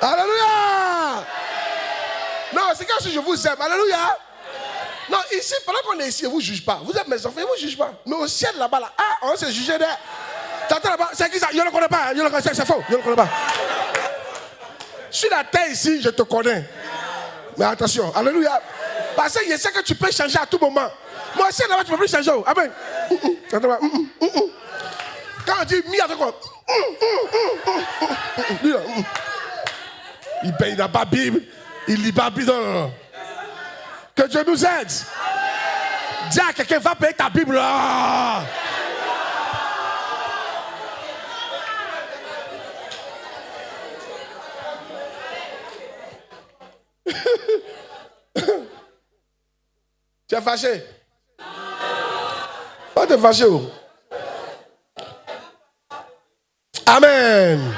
Alléluia! Non, c'est comme si je vous aime. Alléluia! Non, ici, pendant qu'on est ici, je ne vous juge pas. Vous êtes mes enfants, je ne vous juge pas. Mais au ciel là-bas, là, on s'est jugé de. T'entends là-bas, c'est qui ça? Je ne le connais pas. C'est faux. Je ne le connais pas. Sur la terre ici, je te connais. Mais attention, alléluia. Parce que je sais que tu peux changer à tout moment. Moi aussi, là-bas, tu ne peux plus changer. Amen. Quand on dit mi avec quoi? Il n'a pas Bible. Il lit pas Bible. Non. Que Dieu nous aide. Dis à quelqu'un, va payer ta Bible. Là. Tu es fâché? Pas te fâcher. Amen.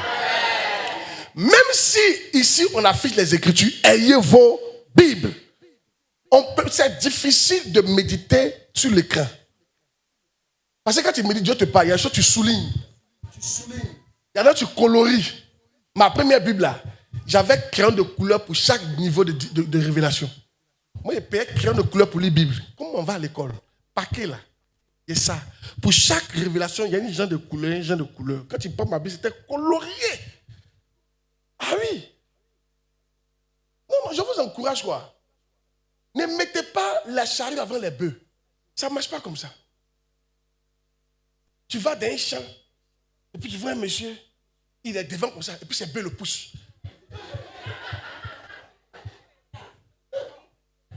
Même si ici on affiche les Écritures, ayez vos Bibles. C'est difficile de méditer sur l'écran. Parce que quand tu médites, Dieu te parle. Il y a des choses que tu soulignes. Il y en a tu coloris. Ma première Bible là, j'avais crayon de couleur pour chaque niveau de révélation. Moi, je payais crayon de couleur pour les Bibles. Comment on va à l'école? Paquet là. Et ça. Pour chaque révélation, il y a une genre de couleur, un genre de couleur. Quand tu prends ma Bible, c'était colorié. Ah oui. Non, je vous encourage quoi. Ne mettez pas la charrue avant les bœufs. Ça ne marche pas comme ça. Tu vas dans un champ, et puis tu vois un monsieur, il est devant comme ça, et puis ses bœufs le poussent.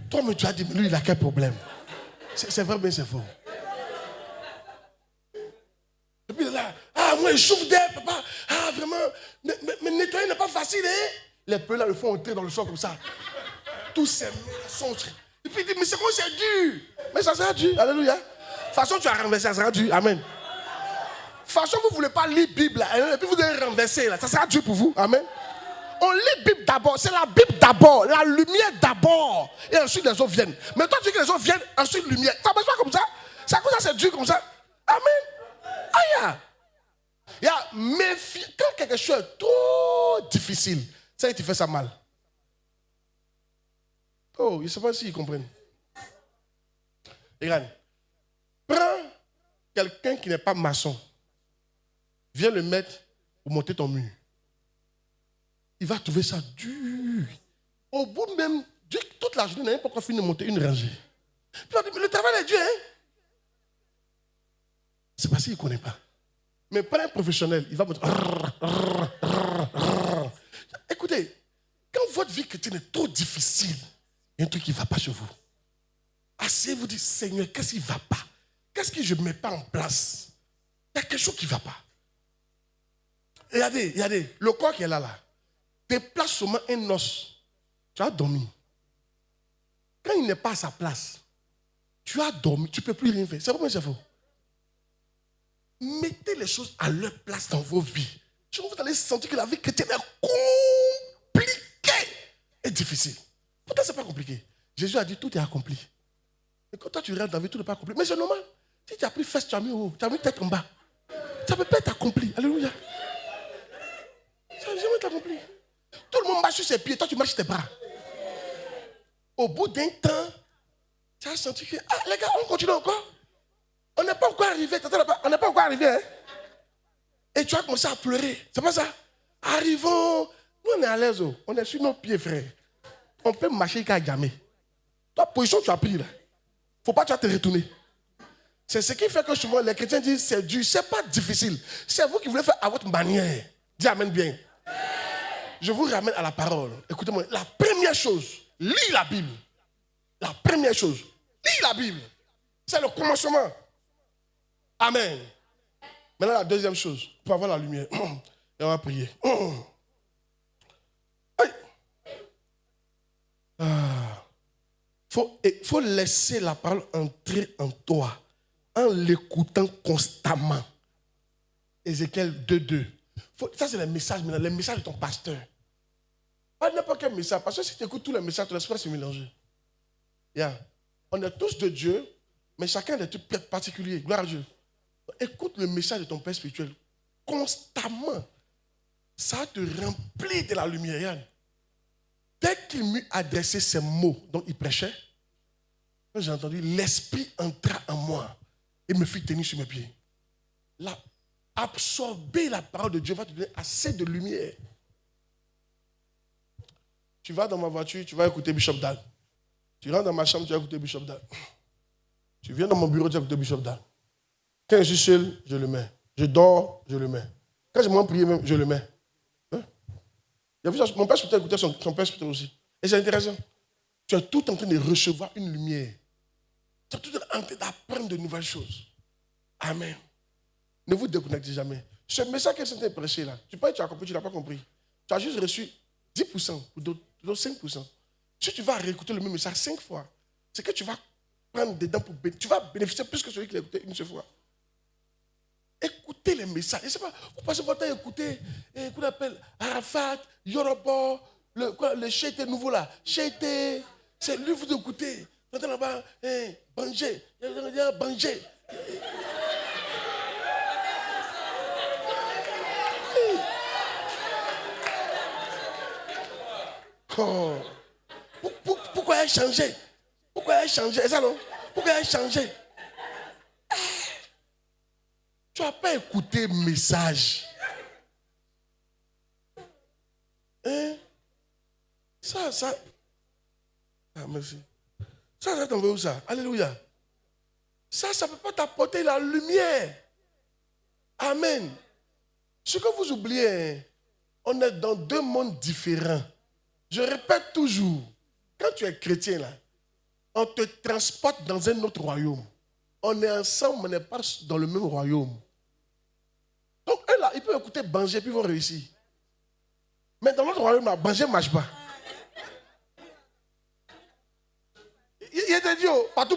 Toi, mais tu as dit, mais lui, il a quel problème? C'est vrai, mais c'est faux. Et puis là, moi, je souffre d'air, papa. Ah, vraiment, mais nettoyer n'est pas facile, hein? Les bœufs là le font entrer dans le sol comme ça. Tous ces murs sont. Et puis il dit, mais c'est quoi, c'est dur? Mais ça sera dur, alléluia. De toute façon, tu as renversé, ça sera dur, amen. De toute façon, vous ne voulez pas lire la Bible, là, et puis vous allez renverser, là, ça sera dur pour vous, amen. On lit la Bible d'abord, c'est la Bible d'abord, la lumière d'abord, et ensuite les autres viennent. Mais toi, tu dis que les autres viennent, ensuite lumière. Ça ne marche pas comme ça. C'est à cause de ça, c'est dur comme ça. Amen. Aïe. Méfie, quand quelque chose est trop difficile, ça, tu fais ça mal. Oh, je ne sais pas s'ils comprennent. Regarde. Prends quelqu'un qui n'est pas maçon. Viens le mettre pour monter ton mur. Il va trouver ça dur. Au bout même, toute la journée, il n'a pas encore fini de monter une rangée. Puis on dit, mais le travail est dur, hein? C'est parce qu'il ne connaît pas. Mais prends un professionnel, il va monter. Écoutez, quand votre vie chrétienne est trop difficile, il y a un truc qui ne va pas chez vous. Asseyez-vous, dites, Seigneur, qu'est-ce qui ne va pas? Qu'est-ce que je ne mets pas en place? Il y a quelque chose qui ne va pas. Regardez, le corps qui est là. Déplace seulement un os. Tu as dormi. Quand il n'est pas à sa place, tu as dormi, tu ne peux plus rien faire. C'est pourquoi c'est faux. Mettez les choses à leur place dans vos vies. Vous allez sentir que la vie chrétienne est compliquée et difficile. Pourtant, ce n'est pas compliqué. Jésus a dit tout est accompli. Et quand toi tu rentres dans la vie, tout n'est pas accompli. Mais c'est normal. Si tu as pris fesse, tu as mis haut, tu as mis tête en bas. Ça ne peut pas être accompli. Alléluia. Ça ne peut jamais être accompli. Tout le monde marche sur ses pieds, toi tu marches sur tes bras. Au bout d'un temps, tu as senti que, les gars, on continue encore. On n'est pas encore arrivé. On n'est pas encore arrivé. Hein? Et tu as commencé à pleurer. C'est pas ça? Arrivons. Nous, on est à l'aise. On est sur nos pieds, frère. On peut marcher qu'à jamais. Toi, position tu as pris là. Il ne faut pas que tu vas te retourner. C'est ce qui fait que souvent les chrétiens disent c'est dur. Ce n'est pas difficile. C'est vous qui voulez faire à votre manière. Dis amen bien. Je vous ramène à la parole. Écoutez-moi. La première chose, lis la Bible. La première chose, lis la Bible. C'est le commencement. Amen. Maintenant, la deuxième chose, pour avoir la lumière. Et on va prier. faut laisser la parole entrer en toi en l'écoutant constamment. Ézéchiel 2:2. Ça, c'est les messages maintenant, les messages de ton pasteur. Pas n'importe quel message. Parce que si tu écoutes tous les messages, ton esprit va se mélanger. Yeah. On est tous de Dieu, mais chacun a des trucs particuliers. Gloire à Dieu. Écoute le message de ton Père spirituel constamment. Ça te remplit de la lumière. Yann. Dès qu'il m'eut adressé ces mots dont il prêchait, quand j'ai entendu, l'esprit entra en moi et me fit tenir sur mes pieds. Là, absorber la parole de Dieu va te donner assez de lumière. Tu vas dans ma voiture, tu vas écouter Bishop Dan. Tu rentres dans ma chambre, tu vas écouter Bishop Dan. Tu viens dans mon bureau, tu vas écouter Bishop Dan. Quand je suis seul, je le mets. Je dors, je le mets. Quand je m'en prie même, je le mets. Hein? Mon père peut écouter son père peut aussi. Et c'est intéressant. Tu es tout en train de recevoir une lumière. Tu es tout en train d'apprendre de nouvelles choses. Amen. Ne vous déconnectez jamais. Ce message que c'est prêché là, tu as compris, tu n'as pas compris. Tu as juste reçu 10% ou d'autres 5%. Si tu vas réécouter le même message 5 fois, c'est que tu vas prendre dedans pour tu vas bénéficier plus que celui qui l'a écouté une seule fois. Écoutez les messages. Je sais pas, vous passez votre temps à écouter, qu'on appelle Arafat, Yoruba, le Cheite nouveau là. Cheite, c'est lui vous écoutez. Vous entendez là-bas, Bangé, Bangé. Oh. Pourquoi elle a changé? Pourquoi elle a changé? C'est ça non? Pourquoi elle a changé? Tu n'as pas écouté le message. Hein? Ça. Ah, merci. Ça t'en veut où ça? Alléluia. Ça ne peut pas t'apporter la lumière. Amen. Ce que vous oubliez, on est dans 2 mondes différents. Je répète toujours, quand tu es chrétien là, on te transporte dans un autre royaume. On est ensemble, on n'est pas dans le même royaume. Donc eux là, ils peuvent écouter Bangé puis ils vont réussir. Mais dans notre royaume là, Bangé ne marche pas. Il était dit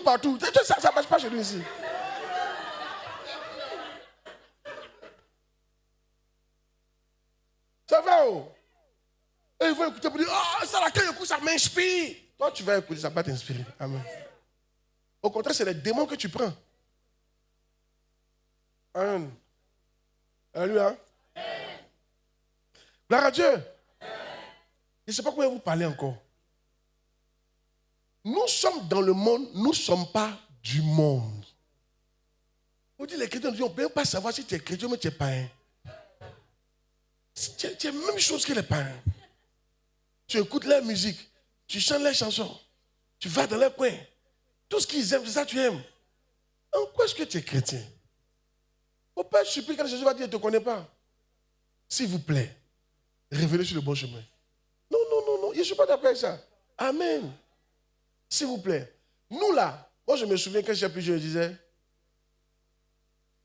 partout. Ça ne marche pas chez nous ici. C'est vrai oh. Et ils vont écouter pour dire, ça là, quand il écoute, ça m'inspire. Toi, tu vas écouter, ça va t'inspirer. Amen. Au contraire, c'est les démons que tu prends. Amen. Alléluia. Gloire à Dieu. Je ne sais pas comment vous parlez encore. Nous sommes dans le monde, nous ne sommes pas du monde. Vous dites, les chrétiens, on ne peut même pas savoir si tu es chrétien ou tu es païen. C'est la même chose que les païens. Tu écoutes leur musique, tu chantes leurs chansons, tu vas dans leur coin. Tout ce qu'ils aiment, c'est ça que tu aimes. En quoi est-ce que tu es chrétien? Faut pas être surpris quand Jésus va dire, il ne te connaît pas. S'il vous plaît, revenez sur le bon chemin. Non, je ne suis pas d'accord avec ça. Amen. S'il vous plaît. Nous là, moi je me souviens quand j'étais plus jeune, je disais,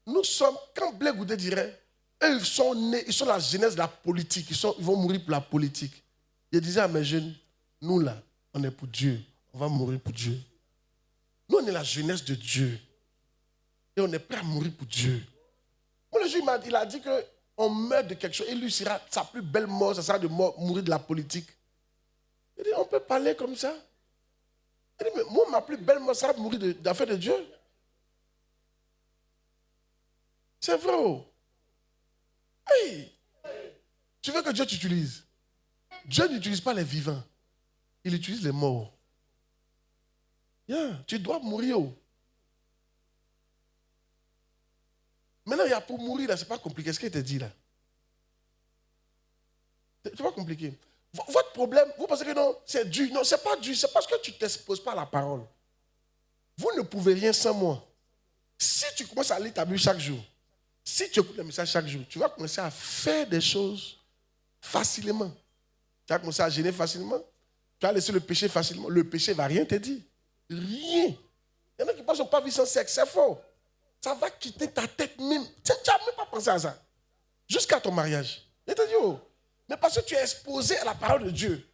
nous sommes, quand Blé Goudé dirait, eux ils sont nés, ils sont la jeunesse de la politique, ils vont mourir pour la politique. Je disais à mes jeunes, nous là, on est pour Dieu, on va mourir pour Dieu. Nous on est la jeunesse de Dieu. Et on est prêt à mourir pour Dieu. Moi le jour il a dit qu'on meurt de quelque chose et lui sera sa plus belle mort, ça sera de mourir de la politique. Il dit, on peut parler comme ça. Il dit, mais moi ma plus belle mort sera de mourir d'affaires de Dieu. C'est vrai. Hey, tu veux que Dieu t'utilise? Dieu n'utilise pas les vivants. Il utilise les morts. Yeah, tu dois mourir. Maintenant, il y a pour mourir, là, c'est pas compliqué. Ce qu'il te dit là. C'est pas compliqué. Votre problème, vous pensez que non, c'est Dieu. Non, c'est pas Dieu. C'est parce que tu ne t'exposes pas à la parole. Vous ne pouvez rien sans moi. Si tu commences à lire ta Bible chaque jour, si tu écoutes le message chaque jour, tu vas commencer à faire des choses facilement. Tu vas commencer à gêner facilement. Tu vas laisser le péché facilement. Le péché ne va rien te dire. Rien. Il y en a qui pensent pas vivre sans sexe. C'est faux. Ça va quitter ta tête même. Tu n'as même pas pensé à ça. Jusqu'à ton mariage. Je te dis, mais parce que tu es exposé à la parole de Dieu.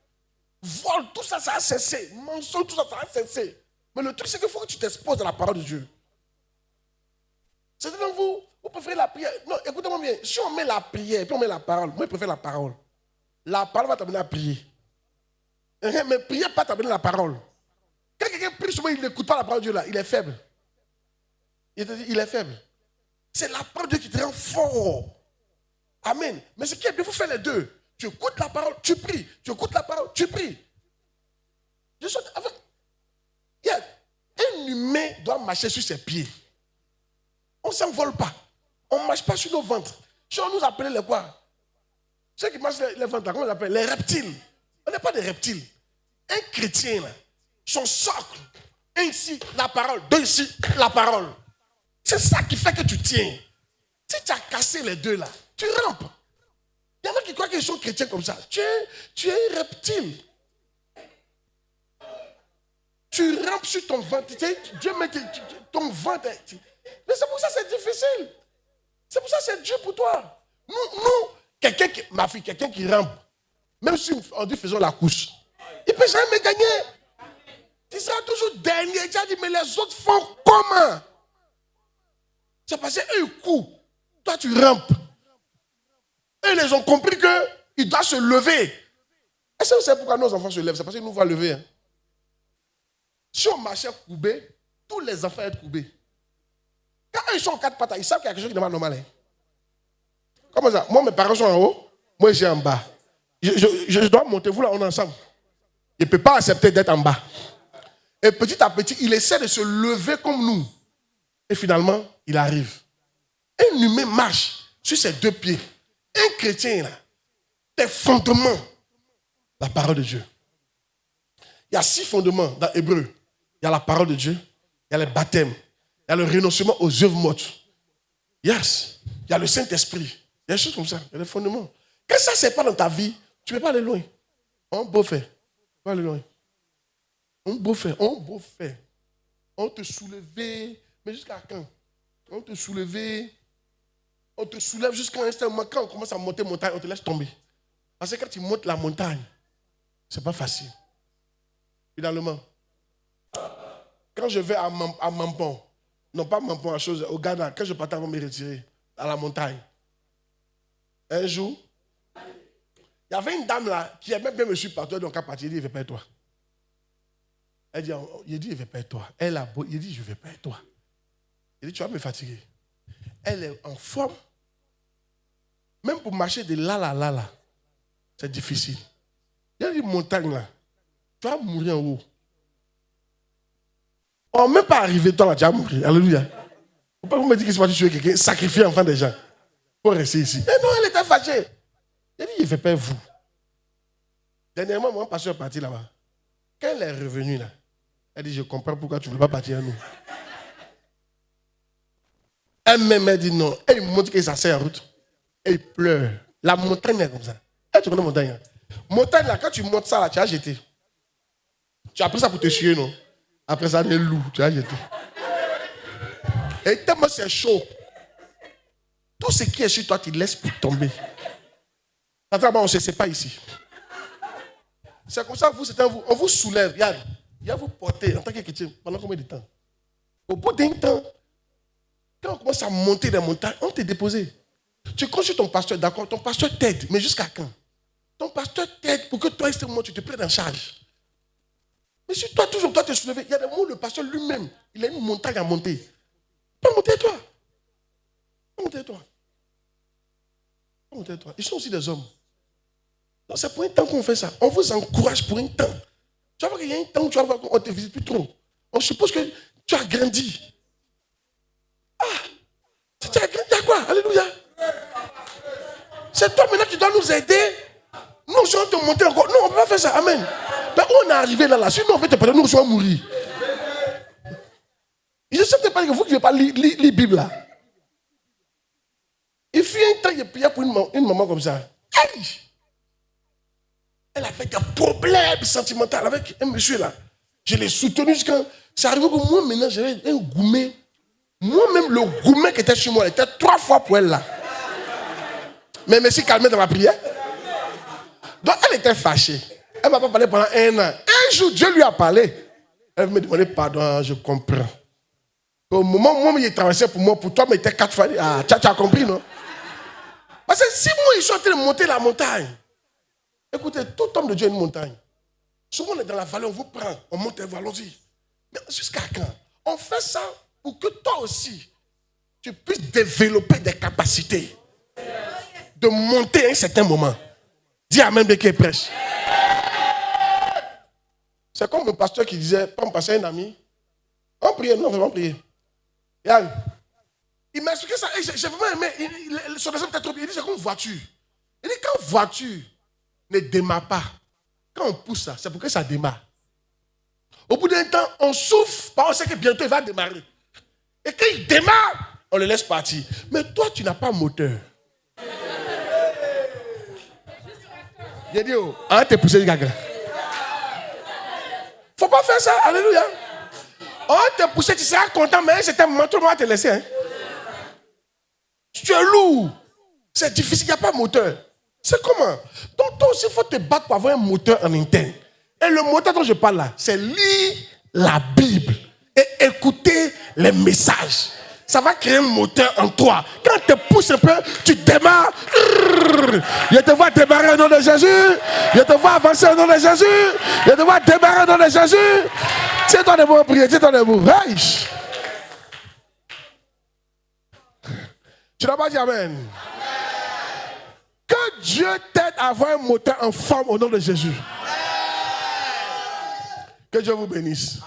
Vol, tout ça, ça a cessé. Mensonge, tout ça, ça a cessé. Mais le truc, c'est qu'il faut que tu t'exposes à la parole de Dieu. C'est dans vous, vous préférez la prière. Non, écoutez-moi bien. Si on met la prière et puis on met la parole, moi, je préfère la parole. La parole va t'amener à prier. Mais prier pas t'amener la parole. Quand quelqu'un prie souvent, il n'écoute pas la parole de Dieu là, il est faible. Il est faible. C'est la parole de Dieu qui te rend fort. Amen. Mais ce qui est bien, il faut faire les deux. Tu écoutes la parole, tu pries. Tu écoutes la parole, tu pries. Un humain doit marcher sur ses pieds. On ne s'envole pas. On ne marche pas sur nos ventres. Si on nous appelait les quoi? Ceux qui marchent les ventres, comment on les appelle? Les reptiles. On n'est pas des reptiles. Un chrétien, là, son socle, ici, la parole, deux ici, la parole. C'est ça qui fait que tu tiens. Si tu as cassé les deux là, tu rampes. Il y en a qui croient qu'ils sont chrétiens comme ça. Tu es un reptile. Tu rampes sur ton ventre. Dieu met ton ventre. Mais c'est pour ça que c'est difficile. C'est pour ça que c'est dur pour toi. Nous, ma fille, quelqu'un qui rampe, même si on dit faisons la couche, il ne peut jamais gagner. Tu seras toujours dernier. Tu as dit, mais les autres font comment? C'est passé un coup. Toi, tu rampes. Et ils ont compris qu'il doit se lever. Est-ce que vous savez pourquoi nos enfants se lèvent? C'est parce qu'ils nous voient lever. Hein? Si on marchait courbé, tous les enfants être courbés. Quand ils sont en quatre pattes, ils savent qu'il y a quelque chose qui n'est pas normal. Hein? Comment ça? Moi, mes parents sont en haut, moi, je suis en bas. Je dois monter, vous là, on est ensemble. Il ne peut pas accepter d'être en bas. Et petit à petit, il essaie de se lever comme nous. Et finalement, il arrive. Un humain marche sur ses deux pieds. Un chrétien, là, tes fondements, la parole de Dieu. Il y a 6 fondements dans Hébreu. Il y a la parole de Dieu, il y a le baptême, il y a le renoncement aux œuvres mortes. Yes. Il y a le Saint-Esprit. Il y a des choses comme ça, il y a des fondements. Quand ça, c'est pas dans ta vie, tu ne peux pas aller loin. On beau faire. Tu peux pas aller loin. On beau faire. On te soulever, mais jusqu'à quand? On te soulever. On te soulève jusqu'à un instant. Quand on commence à monter montagne, on te laisse tomber. Parce que quand tu montes la montagne, c'est pas facile. Finalement, quand je vais à Mampon, non pas Mampon, au Ghana, quand je partais avant de me retirer, à la montagne, un jour, il y avait une dame là qui aimait bien me suivre partout, donc à partir, il dit, je ne vais pas être toi. Elle dit, il dit, je ne vais pas être toi. Elle a beau, il dit, je ne vais pas être toi. Il dit, tu vas me fatiguer. Elle est en forme. Même pour marcher de là, c'est difficile. Il y a une montagne là. Tu vas mourir en haut. On ne même pas arrivé, toi là, tu vas mourir. Alléluia. Faut pas vous me dire qu'il faut tuer quelqu'un, sacrifier enfant des gens. Pour rester ici. Mais non, elle était fâchée. Elle dit, il ne fait pas vous. Dernièrement, mon pasteur est parti là-bas. Quand elle est revenue là, elle dit, je comprends pourquoi tu ne veux pas partir à nous. Elle m'a dit non. Elle me montre qu'il s'assied en route. Et il pleure. La montagne est comme ça. Et tu connais la montagne. Hein? Montagne là, quand tu montes ça là, tu as jeté. Tu as pris ça pour te chier, non? Après ça, des loups, tu as jeté. Et tellement c'est chaud. Tout ce qui est sur toi, tu laisses pour tomber. Attends, on ne se sait pas ici. C'est comme ça, on vous soulève. Il y a vous porter en tant que chrétien pendant combien de temps? Au bout d'un temps, quand on commence à monter des montagnes, on te dépose. Tu consultes ton pasteur, d'accord? Ton pasteur t'aide, mais jusqu'à quand? Ton pasteur t'aide pour que toi, extrêmement, tu te prennes en charge. Mais si toi, toujours, toi, te soulever, il y a des moments où le pasteur lui-même, il a une montagne à monter. Pas monter toi. Pas monter toi. Pas monter toi. Ils sont aussi des hommes. Donc c'est pour un temps qu'on fait ça. On vous encourage pour un temps. Tu vas voir qu'il y a un temps où tu vas voir qu'on ne te visite plus trop. On suppose que tu as grandi. Ah! Si tu as grandi à quoi? Alléluia. C'est toi maintenant qui dois nous aider. Nous, si on te monter encore. Non, on ne peut pas faire ça. Amen. Mais où on est arrivé là, sinon on fait te parler, nous allons mourir. Je ne sais pas que vous qui ne voulez pas lire la Bible là. Il fut un temps, il priait pour une maman comme ça. Aïe! Elle avait des problèmes sentimentaux avec un monsieur là. Je l'ai soutenu jusqu'à. C'est arrivé que moi maintenant j'avais un gourmet. Moi-même le gourmet qui était chez moi, il était 3 fois pour elle là. Mais merci calmé dans ma prière. Donc elle était fâchée. Elle ne m'a pas parlé pendant 1 an. Un jour, Dieu lui a parlé. Elle me demandait pardon, je comprends. Au moment où il traversait pour moi, pour toi, mais il était 4 fois. Ah, tu as compris, non? Parce que si moi, ils sont en train de monter la montagne. Écoutez, tout homme de Dieu a une montagne. Souvent, on est dans la vallée, on vous prend, on monte, allons-y. Mais jusqu'à quand? On fait ça pour que toi aussi, tu puisses développer des capacités de monter à un certain moment. Dis Amen, bien qu'il prêche. C'est comme mon pasteur qui disait, pas mon pasteur, un ami, on priait, non, on priait. Yann, il m'a expliqué ça, et j'ai vraiment aimé, son exemple était trop bien. Il dit, c'est comme une voiture. Il dit, quand une voiture ne démarre pas, quand on pousse ça, c'est pour que ça démarre. Au bout d'un temps, on souffle, on sait que bientôt il va démarrer. Et quand il démarre, on le laisse partir. Mais toi, tu n'as pas moteur. J'ai dit, oh, arrête de pousser le gaga. Faut pas faire ça, alléluia. On te pousser, tu seras content, mais c'est un moment, tout le monde va te laisser. Hein. Tu es lourd. C'est difficile, il n'y a pas de moteur. C'est comment? Donc toi aussi, il faut te battre pour avoir un moteur en interne. Et le moteur dont je parle là, c'est lire la Bible et écouter les messages. Ça va créer un moteur en toi. Quand tu te pousses un peu, tu démarres. Je te vois démarrer au nom de Jésus. Je te vois avancer au nom de Jésus. Je te vois démarrer au nom de Jésus. Tiens-toi debout, prier. Tiens-toi debout. Hey. Tu n'as pas dit Amen. Que Dieu t'aide à avoir un moteur en forme au nom de Jésus. Que Dieu vous bénisse.